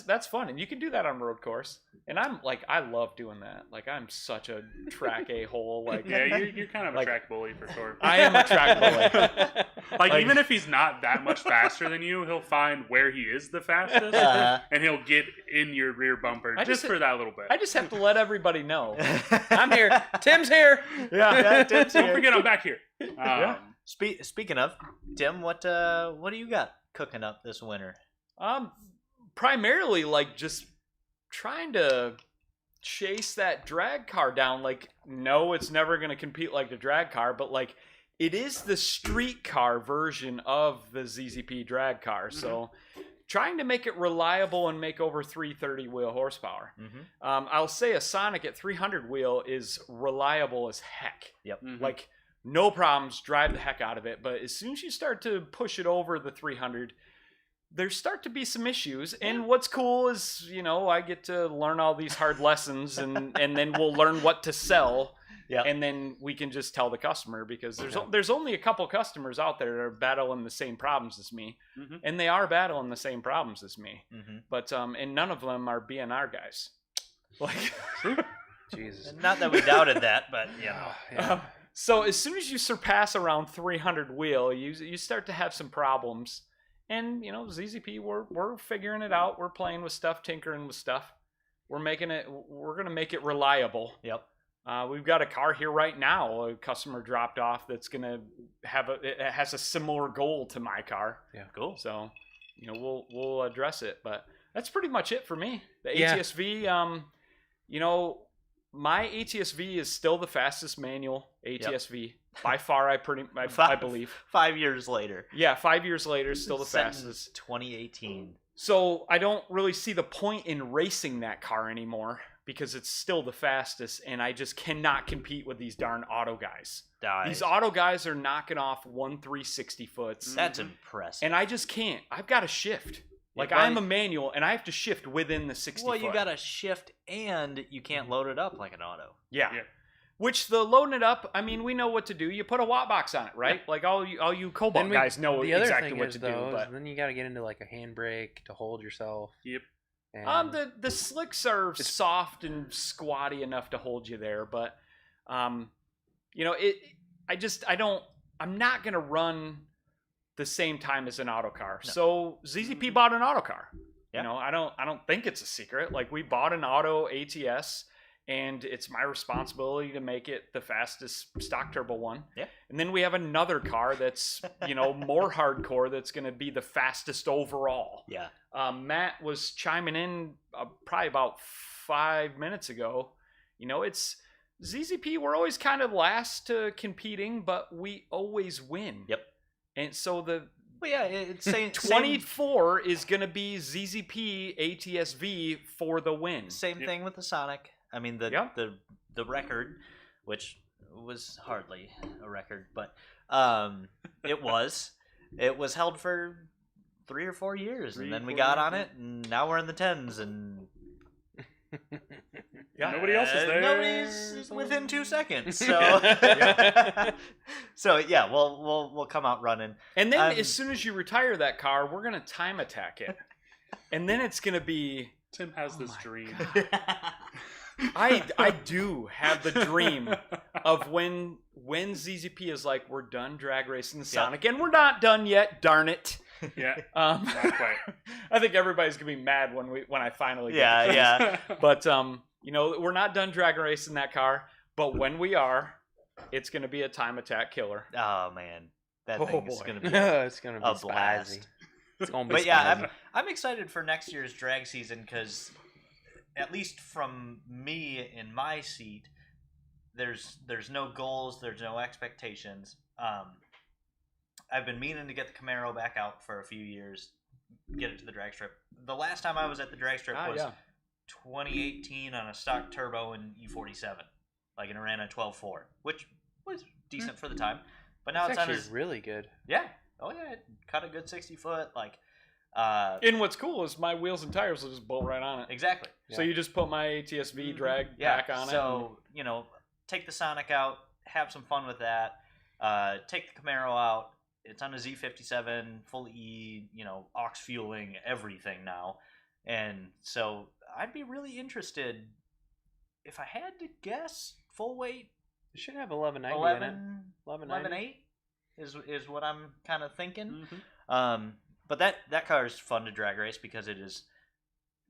That's fun, and you can do that on road course. And I'm like, I love doing that. Like, I'm such a track a-hole. Like, yeah, you're kind of a track bully for sure. I am a track bully. Like, even if he's not that much faster than you, he'll find where he is the fastest, and he'll get in your rear bumper just for that little bit. I just have to let everybody know. I'm here. Tim's here. Yeah, Tim's Don't here. forget I'm back here. Speaking of, Tim, what do you got cooking up this winter? Primarily like just trying to chase that drag car down. Like, no, it's never going to compete like the drag car, but like it is the street car version of the ZZP drag car. So trying to make it reliable and make over 330 wheel horsepower. I'll say a Sonic at 300 wheel is reliable as heck. Yep. Like no problems, drive the heck out of it. But as soon as you start to push it over the 300, there start to be some issues. And what's cool is, I get to learn all these hard lessons, and then we'll learn what to sell. Yeah. And then we can just tell the customer, because there's only a couple customers out there that are battling the same problems as me. And they are battling the same problems as me. But and none of them are BNR guys. Like, Jesus. Not that we doubted that, but Yeah. so as soon as you surpass around 300 wheel, you start to have some problems. And ZZP, we're figuring it out. We're playing with stuff, tinkering with stuff. We're gonna make it reliable. Yep. We've got a car here right now. A customer dropped off that's gonna it has a similar goal to my car. Yeah. Cool. So, we'll address it. But that's pretty much it for me. The Yeah. ATSV. My ATSV is still the fastest manual ATSV by far. I believe 5 years later. Yeah, 5 years later, still the Set in fastest. 2018. So I don't really see the point in racing that car anymore, because it's still the fastest, and I just cannot compete with these darn auto guys. These auto guys are knocking off 360 foots. That's impressive. And I just can't. I've got to shift. Like, Well, I'm a manual, and I have to shift within the 60 Well, foot. you got to shift, and you can't load it up like an auto. Yeah. Yeah. Which the loading it up, I mean, we know what to do. You put a watt box on it, right? Like all you Cobalt guys know the other exactly thing what is, to though, do. But then you got to get into like a handbrake to hold yourself. Yep. And the slicks are soft and squatty enough to hold you there, but I'm not gonna run the same time as an auto car. No. So ZZP bought an auto car. Yeah. You know, I don't think it's a secret. Like, we bought an auto ATS, and it's my responsibility to make it the fastest stock turbo one. Yeah. And then we have another car that's, you know, more hardcore, that's going to be the fastest overall. Yeah. Matt was chiming in probably about 5 minutes ago. You know, it's ZZP. We're always kind of last to competing, but we always win. Yep. And so the Well, yeah, it's same 24 is going to be ZZP ATSV for the win. Same thing with the Sonic. I mean, the record, which was hardly a record, but it was held for 3 or 4 years, and then we got on it, and now we're in the 10s, and Nobody else is there. Nobody's within 2 seconds. So, Yeah. so yeah, we'll come out running. And then as soon as you retire that car, we're going to time attack it. And then it's going to be... Tim has Oh this my dream. I do have the dream of when ZZP is like, we're done drag racing Sonic, and we're not done yet, darn it. Yeah, Not quite. I think everybody's gonna be mad when I finally get Yeah, the keys. yeah. But you know, we're not done drag racing that car. But when we are, it's gonna be a time attack killer. Oh man, that Oh, thing's boy. gonna be It's gonna be a spazzy. blast. It's gonna be But yeah, spazzy. I'm excited for next year's drag season because, at least from me in my seat, there's no goals, there's no expectations. I've been meaning to get the Camaro back out for a few years, get it to the drag strip. The last time I was at the drag strip was 2018 on a stock turbo in E47, like an Arana 12.4, which was decent for the time. But now it's on actually his really good. yeah. Oh yeah, it cut a good 60 foot. Like, And what's cool is my wheels and tires will just bolt right on it. exactly. So you just put my ATSV drag pack on it. So you know, take the Sonic out, have some fun with that. Take the Camaro out. It's on a Z57, full E, you know, aux fueling, everything now. And so I'd be really interested, if I had to guess, full weight It should have 1190 in it. 11.8 is what I'm kind of thinking. Mhm. But that car is fun to drag race because it is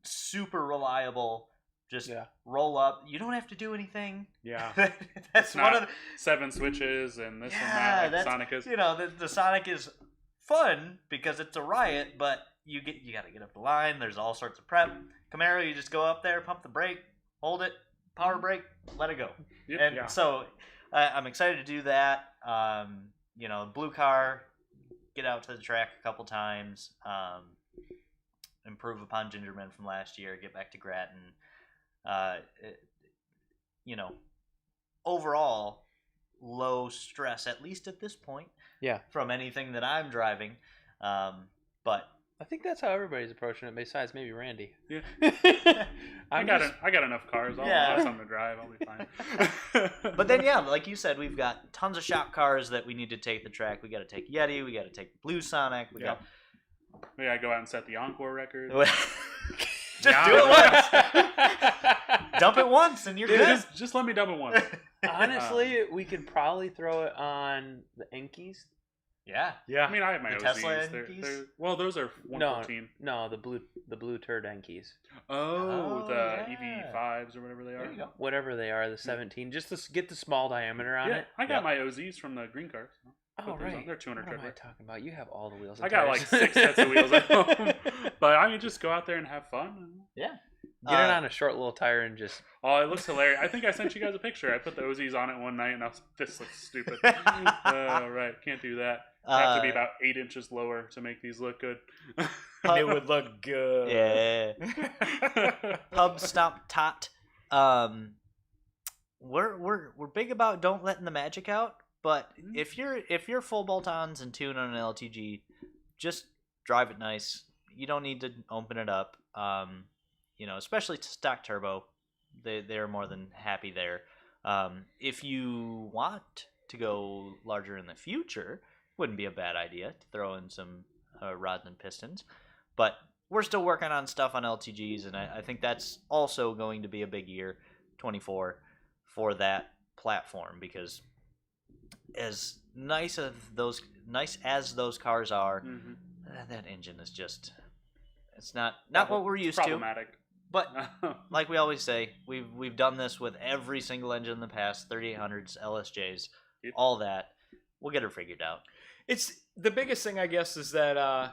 super reliable. Just roll up. You don't have to do anything. Yeah. That's one of the 7 switches and this and yeah. that. Like That's Sonic is. you know the Sonic is fun because it's a riot, but you got to get up the line. There's all sorts of prep. Camaro, you just go up there, pump the brake, hold it, power brake, let it go. Yep. And so I'm excited to do that. You know, blue car, get out to the track a couple times, improve upon Gingerman from last year, get back to Grattan. You know, overall, low stress, at least at this point. Yeah. From anything that I'm driving. But I think that's how everybody's approaching it, besides maybe Randy. Yeah. I I got enough cars. I'll have something to drive. I'll be fine. but then yeah, like you said, we've got tons of shop cars that we need to take the track. We got to take Yeti. We got to take Blue Sonic. We got. We gotta go out and set the Encore record. Just do it once. Dump it once, and you're good. Just let me dump it once. Honestly, we could probably throw it on the Enkies. Yeah. I mean, I have my The OZs. Tesla They're, Enkies? well, those are 114. No, the blue turd Enkies. Oh, the yeah. EV5s or whatever they are. There you go. Whatever they are, the 17. Just to get the small diameter on Yeah, it. I got my OZs from the green cars. Oh, Put those on. right. They're 200 What am I triplet. talking about? You have all the wheels. And I got tires. like 6 sets of wheels at home. But I mean, just go out there and have fun. Yeah. Get it on a short little tire and just. Oh, it looks hilarious. I think I sent you guys a picture. I put the OZs on it one night and I was, this looks stupid. Oh, right. Can't do that. I have to be about 8 inches lower to make these look good. It would look good. Yeah. Pub Stomp Tot. We're big about don't letting the magic out, but if you're full bolt-ons and tune on an LTG, just drive it nice. You don't need to open it up. You know, especially to stock turbo, they're more than happy there. If you want to go larger in the future, wouldn't be a bad idea to throw in some rods and pistons. But we're still working on stuff on LTGs, and I think that's also going to be a big year, 24, for that platform, because as nice as those cars are, Mm-hmm. that engine is just, it's not what we're used to. Problematic. But like we always say, we've done this with every single engine in the past, 3800s, LSJs, Yep. all that. We'll get her figured out. It's the biggest thing, I guess, is that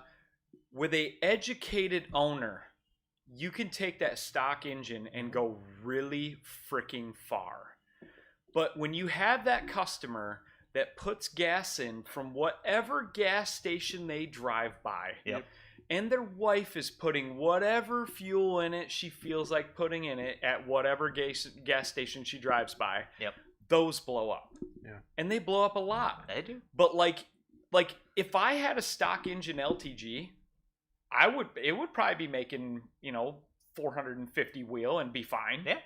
with a educated owner, you can take that stock engine and go really freaking far. But when you have that customer that puts gas in from whatever gas station they drive by, Yep. and their wife is putting whatever fuel in it she feels like putting in it at whatever gas station she drives by, Yep. those blow up. Yeah. And they blow up a lot. They do. But like if I had a stock engine LTG, it would probably be making, 450 wheel and be fine. Yeah.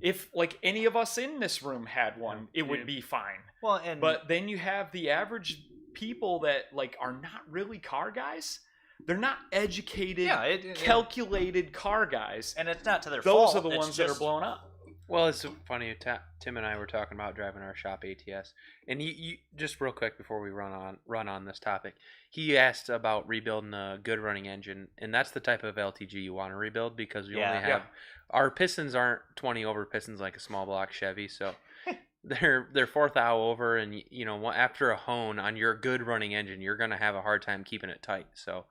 If like any of us in this room had one, it Yeah. would be fine. Well, and But then you have the average people that like are not really car guys. They're not educated, calculated car guys. and it's not to their Those fault. are the It's ones that are just- blown up. Well, it's funny. Tim and I were talking about driving our shop ATS, and you just real quick before we run on this topic, he asked about rebuilding a good running engine, and that's the type of LTG you want to rebuild because we only have our pistons aren't 20 over pistons like a small block Chevy, so they're 4th thou over, and after a hone on your good running engine, you're gonna have a hard time keeping it tight. So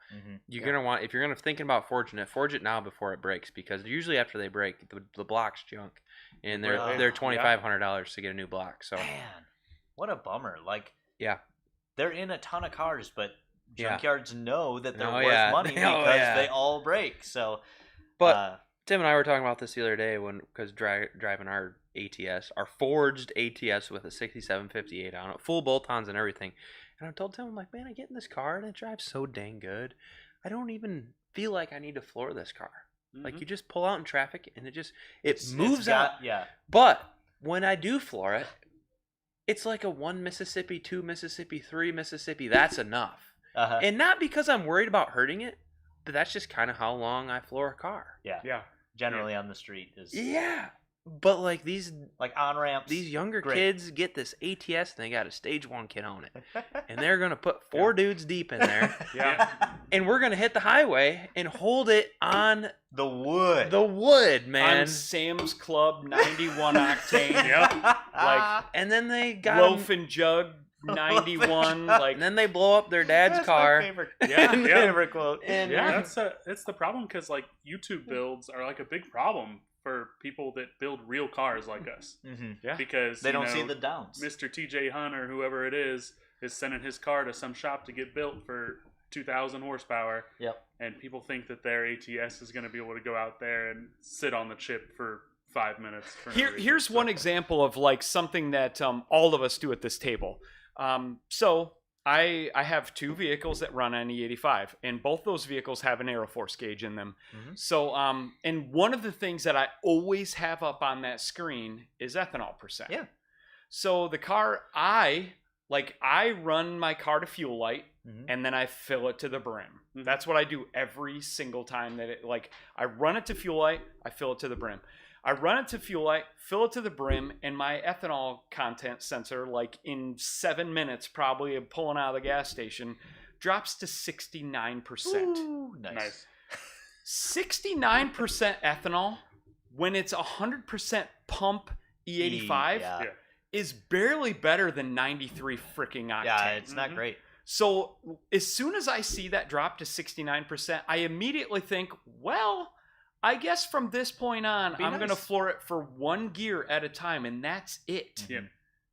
you're gonna want, if you're gonna thinking about forging it, forge it now before it breaks, because usually after they break, the block's junk, and they're $2,500 to get a new block. So man, what a bummer! Like, yeah, they're in a ton of cars, but Yeah. junkyards know that they're Oh, worth yeah. money Oh, because yeah. they all break. So, but Tim and I were talking about this the other day because driving our ATS, our forged ATS with a 6758 on it, full bolt-ons and everything. And I told Tim, I'm like, man, I get in this car and it drives so dang good. I don't even feel like I need to floor this car. Mm-hmm. Like, you just pull out in traffic and it it's moves got- out. Yeah. But when I do floor it, it's like a 1 Mississippi, 2 Mississippi, 3 Mississippi. That's enough. Uh-huh. And not because I'm worried about hurting it, but that's just kind of how long I floor a car. Yeah. Generally on the street is Yeah. But like these on ramps. These younger great. kids get this ATS and they got a stage 1 kit on it. And they're going to put 4 dudes deep in there. Yeah. And we're going to hit the highway and hold it on the wood. the wood, man. On Sam's Club 91 octane. Yep. Like And then they got loaf 'em- and jug 91. Like and then they blow up their dad's That's car. my favorite, Yeah. favorite quote. And Yeah, it's the problem because like YouTube builds are like a big problem for people that build real cars like us Mm-hmm. Yeah. because They don't see the downs. Mr. TJ Hunt or whoever it is sending his car to some shop to get built for 2,000 horsepower. Yep. And people think that their ATS is going to be able to go out there and sit on the chip for 5 minutes. For no reason. Here's one example of like something that all of us do at this table. So I have 2 vehicles that run on E85, and both those vehicles have an Aeroforce gauge in them. Mhm. So and one of the things that I always have up on that screen is ethanol percent. Yeah. So the car, I run my car to fuel light, Mhm. and then I fill it to the brim. Mhm. That's what I do every single time that I run it to fuel light, I fill it to the brim. I run it to fuel light, fill it to the brim, and my ethanol content sensor, like in 7 minutes probably of pulling out of the gas station, drops to 69%. Ooh, nice. 69% ethanol when it's 100% pump E85 Yeah. is barely better than 93 freaking octane. Yeah, it's not Mhm. great. So as soon as I see that drop to 69%, I immediately think, well, I guess from this point on, Be I'm going to nice. floor it for 1 gear at a time, and that's it. Yeah.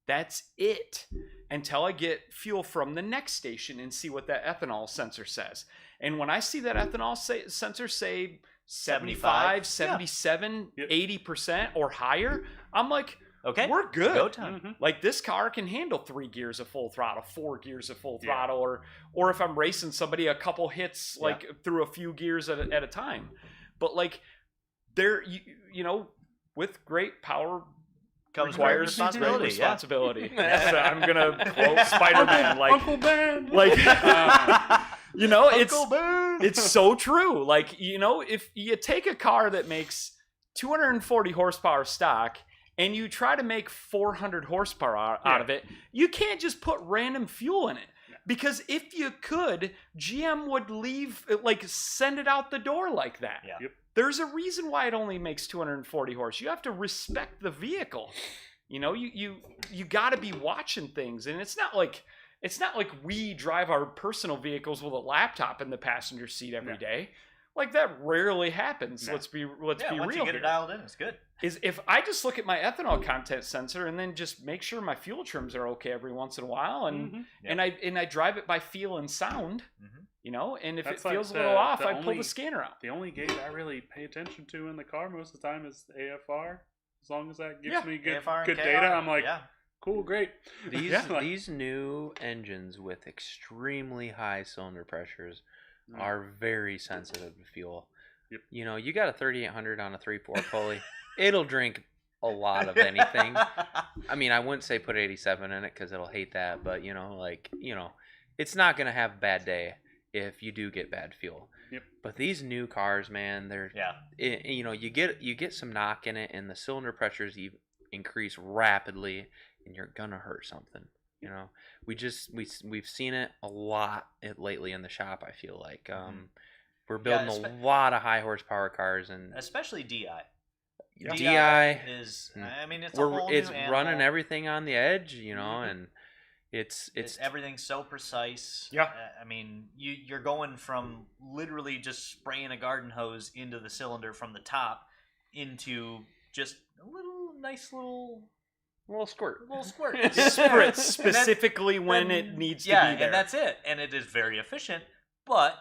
That's it. Until I get fuel from the next station and see what that ethanol sensor says. And when I see that ethanol sensor say 75, 77, Yep. 80% or higher, I'm like, Okay. we're good. Go time. Mhm. Like this car can handle 3 gears of full throttle, 4 gears of full Yeah. throttle, or if I'm racing somebody a couple hits like through a few gears at a time. But like there, you know, with great power Comes great requires responsibility. great Yeah. responsibility. I'm gonna quote Spider-Man, like Uncle Ben. like you know, Uncle Ben. it's so true. Like, you know, if you take a car that makes 240 horsepower stock and you try to make 400 horsepower out of it, you can't just put random fuel in it. Because if you could, GM would send it out the door like that. Yeah. Yep. There's a reason why it only makes 240 horse. You have to respect the vehicle. You know, you got to be watching things, and it's not like we drive our personal vehicles with a laptop in the passenger seat every day. Like that rarely happens. No. Let's be once real. you get it dialed in, it's good. Is if I just look at my ethanol content sensor and then just make sure my fuel trims are okay every once in a while, and I drive it by feel and sound, you know, and if That's it feels like a little off, I pull only- the scanner out. The only gauge I really pay attention to in the car most of the time is AFR. As long as that gives me good AFR and good KR, data, I'm like, yeah. cool, great. These new engines with extremely high cylinder pressures are very sensitive to fuel. Yep. You know, you got a 3800 on a 3.4 pulley, it'll drink a lot of anything. I mean, I wouldn't say put 87 in it because it'll hate that, but it's not gonna have a bad day if you do get bad fuel. Yep. But these new cars, man, you get some knock in it, and the cylinder pressures increase rapidly, and you're gonna hurt something. You know, we've seen it a lot lately in the shop. I feel like we're building a lot of high horsepower cars, and especially DI. Yeah. DI is, I mean, it's a whole it's new animal. running everything on the edge, you know, and it's everything's so precise. Yeah. I mean, you're going from literally just spraying a garden hose into the cylinder from the top into just a nice little squirt. Spritz specifically when it needs to be there. And that's it. And it is very efficient, but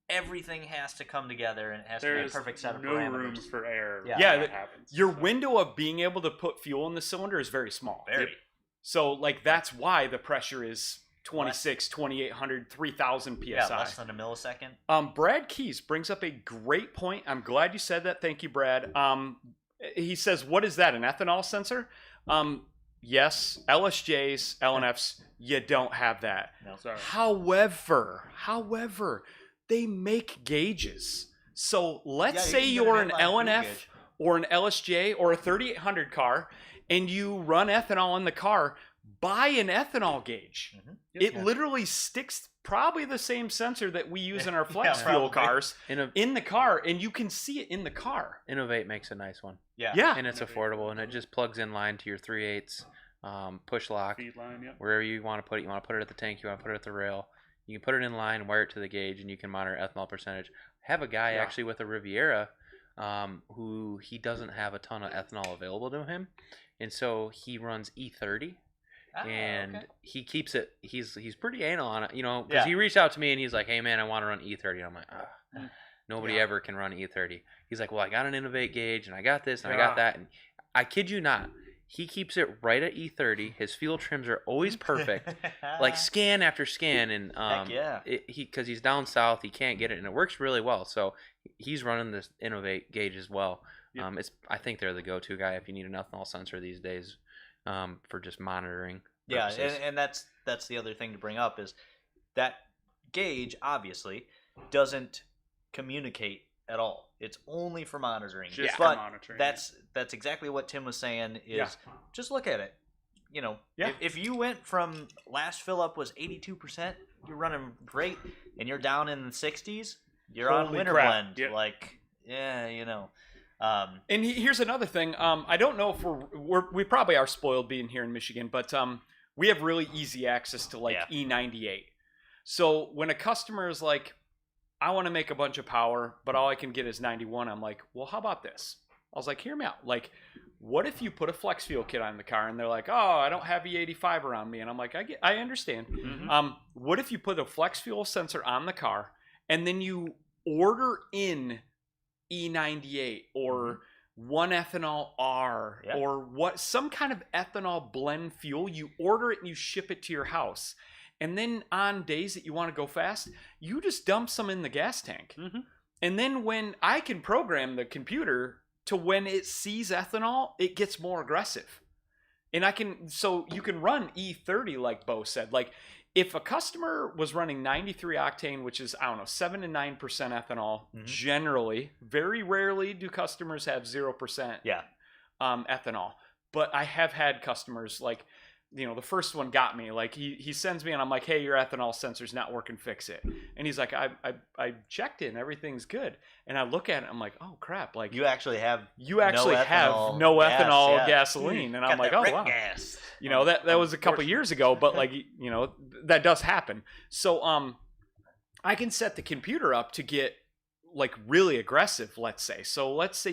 everything has to come together, and it has to be a perfect set of parameters. No room for error. Yeah, that happens. Your window of being able to put fuel in the cylinder is very small. Very. So, that's why the pressure is 26, 2800, 3000 psi. Yeah, less than a millisecond. Brad Keys brings up a great point. I'm glad you said that. Thank you, Brad. He says, what is that, an ethanol sensor? Yes, LSJs, LNFs, you don't have that. No, sorry. However, they make gauges. So let's say you can you're get an LNF or an LSJ or a 3800 car, and you run ethanol in the car, buy an ethanol gauge. Mm-hmm. It literally sticks probably the same sensor that we use in our flex fuel probably. cars in the car, and you can see it in the car. Innovate makes a nice one. Yeah. And it's affordable, and it just plugs in line to your 3/8 push lock. Feed line, yep. Wherever you want to put it. You want to put it at the tank, you want to put it at the rail. You can put it in line, wire it to the gauge, and you can monitor ethanol percentage. I have a guy actually with a Riviera who he doesn't have a ton of ethanol available to him, and so he runs E30. And he keeps it. He's pretty anal on it, you know. Because he reached out to me and he's like, "Hey man, I want to run E30." And I'm like, nobody ever can run E30. He's like, "Well, I got an Innovate gauge and I got this and I got that." And I kid you not, he keeps it right at E30. His fuel trims are always perfect, like scan after scan. And because he's down south, he can't get it, and it works really well. So he's running this Innovate gauge as well. Yep. I think they're the go-to guy if you need an ethanol sensor these days. For just monitoring purposes. Yeah, and that's the other thing to bring up is that gauge obviously doesn't communicate at all. It's only for monitoring. Just but for monitoring. That's exactly what Tim was saying is just look at it. You know, if you went from last fill up was 82%, you're running great, and you're down in the 60s, you're on winter blend. Yep. Like, you know. And here's another thing. I don't know if we probably are spoiled being here in Michigan, but we have really easy access to E98. So when a customer is like, I want to make a bunch of power, but all I can get is 91, I'm like, well, how about this? I was like, hear me out. Like, what if you put a flex fuel kit on the car and they're like, oh, I don't have E85 around me. And I'm like, I understand. Mm-hmm. What if you put a flex fuel sensor on the car and then you order in E98 or 1-ethanol R or some kind of ethanol blend fuel? You order it and you ship it to your house. And then on days that you want to go fast, you just dump some in the gas tank. Mm-hmm. And then when I can program the computer to when it sees ethanol, it gets more aggressive. And so you can run E30 like Bo said. Like if a customer was running 93 octane, which is, 7 to 9% ethanol, generally, very rarely do customers have 0% ethanol. But I have had customers like, the first one got me. Like he sends me and I'm like, hey, your ethanol sensor's not working, fix it. And he's like, I checked it and everything's good. And I look at it, I'm like, oh crap, like You actually have have ethanol no gas, ethanol yeah. gasoline. And Got I'm like, that oh Rick wow. gas. That was a couple years ago, but like, that does happen. So I can set the computer up to get like really aggressive, let's say. So let's say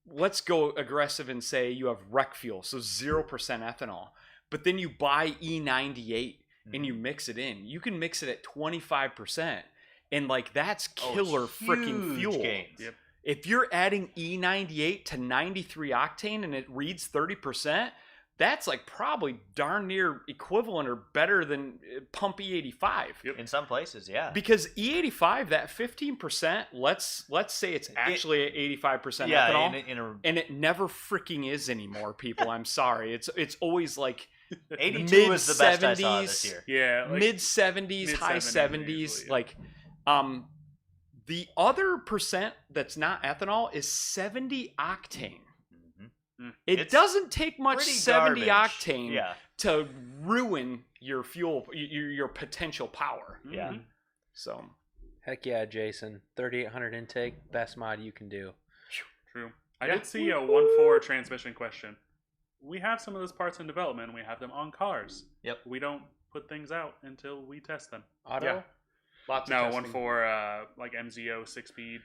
let's go aggressive and say you have rec fuel, so 0% ethanol. But then you buy E98 and you mix it in. You can mix it at 25%. And like that's killer freaking fuel. Gains. Yep. If you're adding E98 to 93 octane and it reads 30%, that's like probably darn near equivalent or better than pump E85. Yep. In some places, yeah. Because E85, that 15%, let's say it's actually 85% ethanol, and it never freaking is anymore, people. I'm sorry. It's always like 82 was the best I saw this year. Yeah, like mid 70s, high 70s. usually, yeah. Like, the other percent that's not ethanol is 70 octane. It It's doesn't take much pretty 70 garbage. octane Yeah. to ruin your fuel, your potential power. Yeah. Mhm. So, Heck yeah, Jason. 3800 intake, best mod you can do. True. I Yeah. did see a 1.4 transmission question. We have some of those parts in development. We have them on cars. Yep. We don't put things out until we test them. Auto? Yeah. Lots No, of testing. 1.4 like MZO 6-speed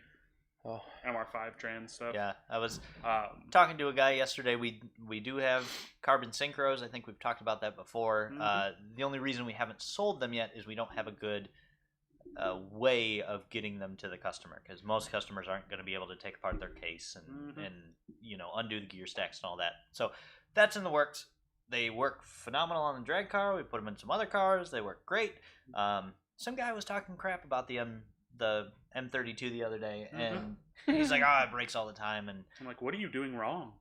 Oh, MR5 trans stuff. Yeah. I was Um, talking to a guy yesterday. We do have carbon synchros. I think we've talked about that before. The only reason we haven't sold them yet is we don't have a good way of getting them to the customer, because most customers aren't going to be able to take apart their case and undo the gear stacks and all that. So that's in the works. They work phenomenal on the drag car. We put them in some other cars. They work great. Some guy was talking crap about the M32 the other day, and he's like, "Oh, it breaks all the time." And I'm like, what are you doing wrong?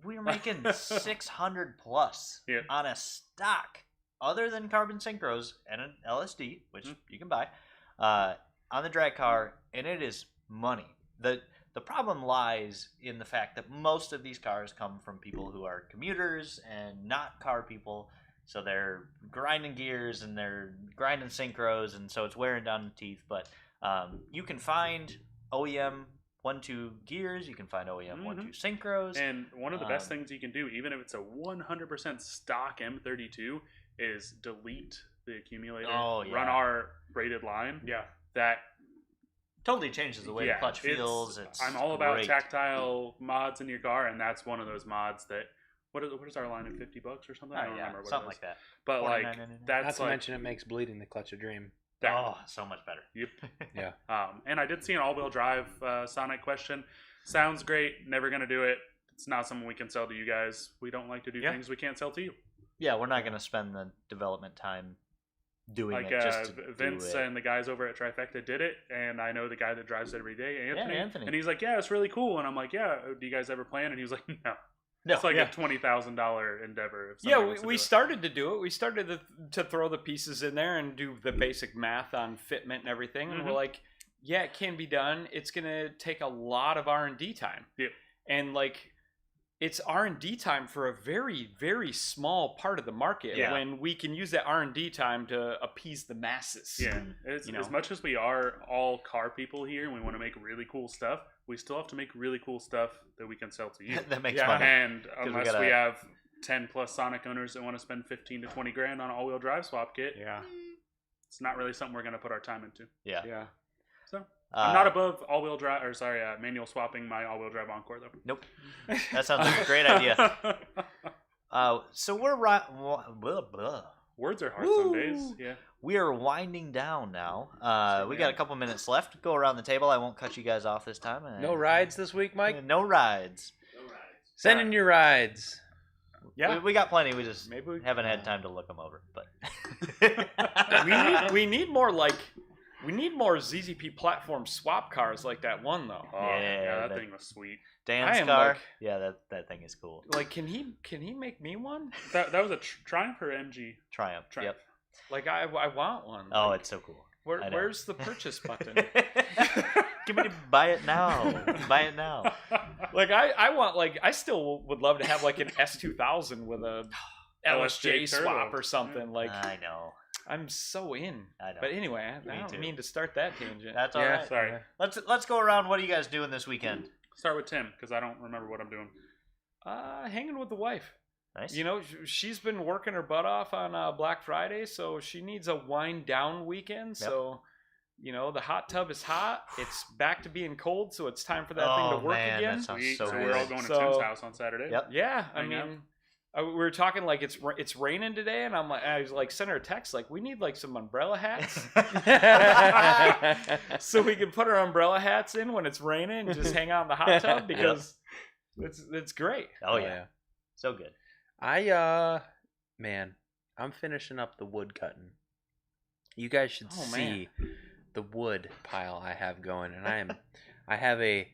we were making 600 plus Yeah. on a stock other than carbon synchros and an LSD, which you can buy, on the drag car, and it is money. The problem lies in the fact that most of these cars come from people who are commuters and not car people, so they're grinding gears and they're grinding synchros, and so it's wearing down the teeth. But you can find OEM 1.2 gears, you can find OEM 1.2 synchros. And one of the best things you can do, even if it's a 100% stock M32, is delete the accumulator, Oh, yeah. run our braided line. Yeah. That Totally changes the way the clutch feels. I'm all about great. tactile mods in your car, and that's one of those mods that. What is our line at $50 or something? I Oh, don't yeah, remember what something it is. like that. But like $49.99. that's not to like mention it makes bleeding the clutch a dream. that. Oh, so much better. Yep. Yeah. And I did see an all-wheel drive Sonic question. Sounds great. Never gonna do it. It's not something we can sell to you guys. We don't like to do things we can't sell to you. Yeah, we're not going to spend the development time doing Like it just to Vince do it. and the guys over at Trifecta did it, and I know the guy that drives it every day, Anthony. Anthony. And he's like, "Yeah, it's really cool." And I'm like, "Yeah, do you guys ever plan?" And he was like, "No." No, It's like yeah. a $20,000 endeavor. If Yeah, somebody wants to we do it. started to do it. We started to throw the pieces in there and do the basic math on fitment and everything. And we're like, yeah, it can be done. It's going to take a lot of R&D time. Yep. And like, it's R&D time for a very, very small part of the market when we can use that R&D time to appease the masses. Yeah, it's, You know? as much as we are all car people here and we want to make really cool stuff, we still have to make really cool stuff that we can sell to you. that makes Yeah. money. And we unless gotta- we have 10 plus Sonic owners that want to spend 15 to 20 grand on an all-wheel drive swap kit, Yeah. it's not really something we're going to put our time into. Yeah. Yeah. So I'm not above all-wheel drive, or sorry, manual swapping my all-wheel drive Encore though. Nope. That sounds like a great idea. So we're Words are hard some days. Yeah. we are winding down now. We got a couple minutes left. Go around the table. I won't cut you guys off this time. No rides this week, Mike? No rides. Send in your rides. Yeah. We got plenty. We just Maybe we haven't had time to look them over. But we need more ZZP platform swap cars like that one though. Oh, Yeah, that that- thing was sweet. Dan's I am car. like- Yeah, that thing is cool. Like, can he make me one? That was a Triumph or MG? Triumph. Triumph. Yep. Like, I want one. Oh, Like, it's so cool. where, I know. where's the purchase button? Give me to buy it now. Buy it now. Like I want I still would love to have like an S2000 with a LSJ swap or something. Like I know. I'm so in. I know. But anyway, I Me don't too. mean to start that tangent. That's all Yeah. right. Sorry. Let's go around. What are you guys doing this weekend? Start with Tim because I don't remember what I'm doing. Hanging with the wife. Nice. You know, she's been working her butt off on Black Friday, so she needs a wind down weekend. Yep. So, you know, the hot tub is hot. It's back to being cold, so it's time for that thing Oh, to work man, again. that sounds Sweet. so So good. we're all going to So- Tim's house on Saturday. Yep. Yeah, I Hang out. mean, we were talking like it's raining today, and I was like sent her a text like we need like some umbrella hats so we can put our umbrella hats in when it's raining and just hang out in the hot tub because it's great. Oh yeah. So good. Man, I'm finishing up the wood cutting. You guys should Oh, see man. the wood pile I have going, and I have a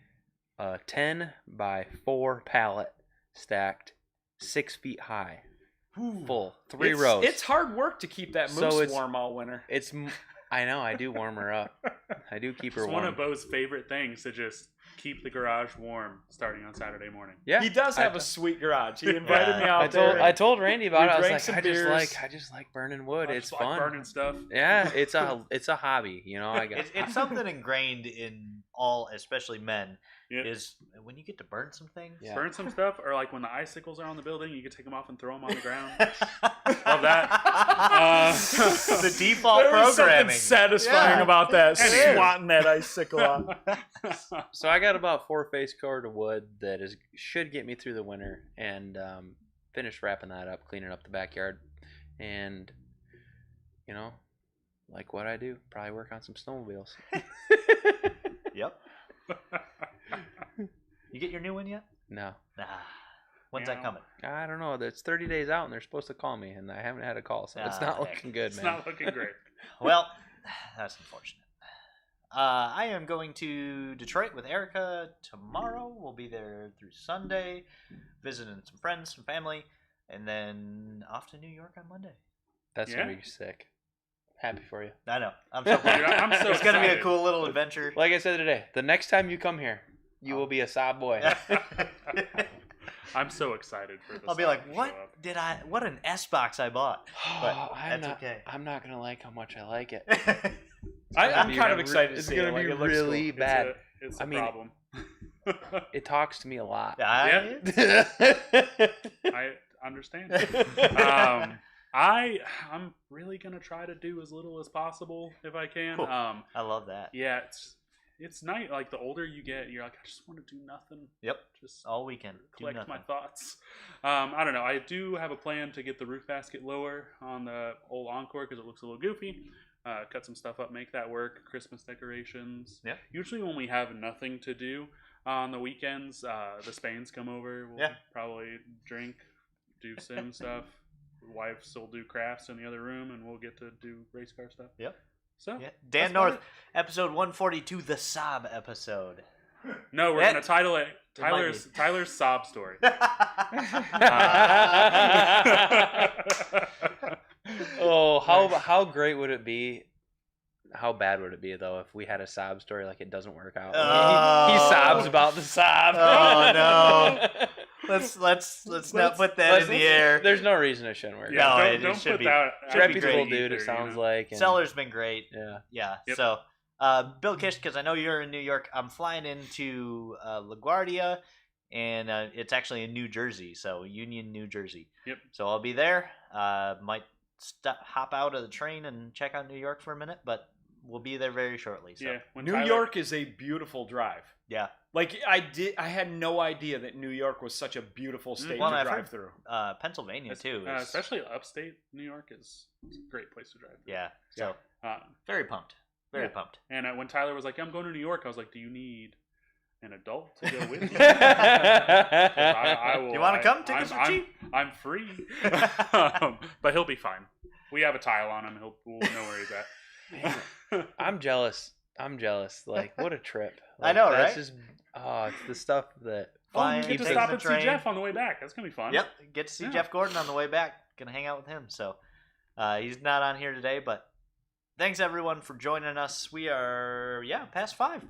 10 by 4 pallet stacked 6 feet high, full 3 rows. It's hard work to keep that So moose it's- warm all winter. I know, I do warm her up. I do keep her It's warm. one of Bo's favorite things to just keep the garage warm starting on Saturday morning. Yeah, He does have I- a sweet garage. He invited me Yeah. out there. I told Randy about We it. I was drank like, some I beers. just like burning wood. I It's just fun. like burning stuff. Yeah, it's a hobby. You know, I got. It's something ingrained in all, especially men, Yeah. is when you get to burn some things. Yeah. Burn some stuff, or like when the icicles are on the building, you can take them off and throw them on the ground. Love that. The default There was something programming. satisfying Yeah. about that, It is. swatting that icicle on. So I got about 4 face cord of wood that should get me through the winter, and finished wrapping that up, cleaning up the backyard, and you know, like what I do, probably work on some snowmobiles. Yep. You get your new one yet? No, Nah. When's that Yeah. coming? I don't know. It's 30 days out, and they're supposed to call me, and I haven't had a call, so it's Ah, not heck. looking good, It's man. not looking great. Well, that's unfortunate. I am going to Detroit with Erica tomorrow. We'll be there through Sunday, visiting some friends, some family, and then off to New York on Monday. That's Yeah. gonna be sick. Happy for you. I know. I'm so Dude, I'm so It's gonna be a excited. cool little adventure. Like I said today, the next time you come here, you will be a sob boy. I'm so excited for this. I'll be like, what an S box I bought. But I'm that's not. okay. I'm not gonna like how much I like it. I'm be kind of re- excited to it's see gonna it. Like, be it looks really cool. bad. It's I a mean- problem. It talks to me a lot. I- I understand. I'm really gonna try to do as little as possible if I can. Cool. I love that. Yeah, it's nice. Like the older you get, you're like, I just want to do nothing. Yep. Just All weekend. Do collect nothing. my thoughts. I don't know. I do have a plan to get the roof basket lower on the old Encore because it looks a little goofy. Cut some stuff up, make that work. Christmas decorations. Yeah. Usually when we have nothing to do on the weekends, the Spains come over. We'll Yeah. probably drink, do sim stuff. Wives will do crafts in the other room, and we'll get to do race car stuff. Yep. So Yeah. that's Dan about North, episode 142, the sob episode. it. No, we're That- gonna title it might be. Tyler's sob story. Oh, how great would it be? How bad would it be though if we had a sob story like it doesn't work out? He Oh. sobs about the sob. Oh, no. Let's not put that in the air. There's no reason it shouldn't work. Yeah. out. No, don't, it don't should put be- that. should out be Reputable great dude, either, it sounds you know? like. and- Seller's been great. Yeah. Yeah. Yep. So, Bill Kish, because I know you're in New York, I'm flying into LaGuardia, and it's actually in New Jersey, so Union, New Jersey. Yep. So I'll be there. Might hop out of the train and check out New York for a minute, but we'll be there very shortly. So. Yeah. When New Tyler- York is a beautiful drive. Yeah. Like I had no idea that New York was such a beautiful state Well, to I've drive heard- through. Pennsylvania too. Is, especially upstate New York is it's a great place to drive. yeah. So very pumped. Very Yeah. pumped. And when Tyler was like, "I'm going to New York," I was like, "Do you need an adult to go with you?" I will, You wanna come? Tickets are cheap. I'm free, but he'll be fine. We have a tile on him. We'll know where he's at. I'm jealous. Like, what a trip. I Like, know, that's right? Just, it's the stuff that. Flying, you get to taking stop the and see train. Jeff on the way back. That's gonna be fun. Yep, get to see Yeah. Jeff Gordon on the way back. Gonna hang out with him. So he's not on here today, but thanks everyone for joining us. We are past 5.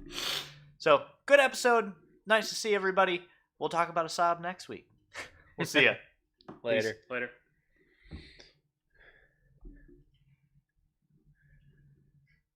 So good episode. nice to see everybody. We'll talk about a Saab next week. We'll see ya. Later. Later.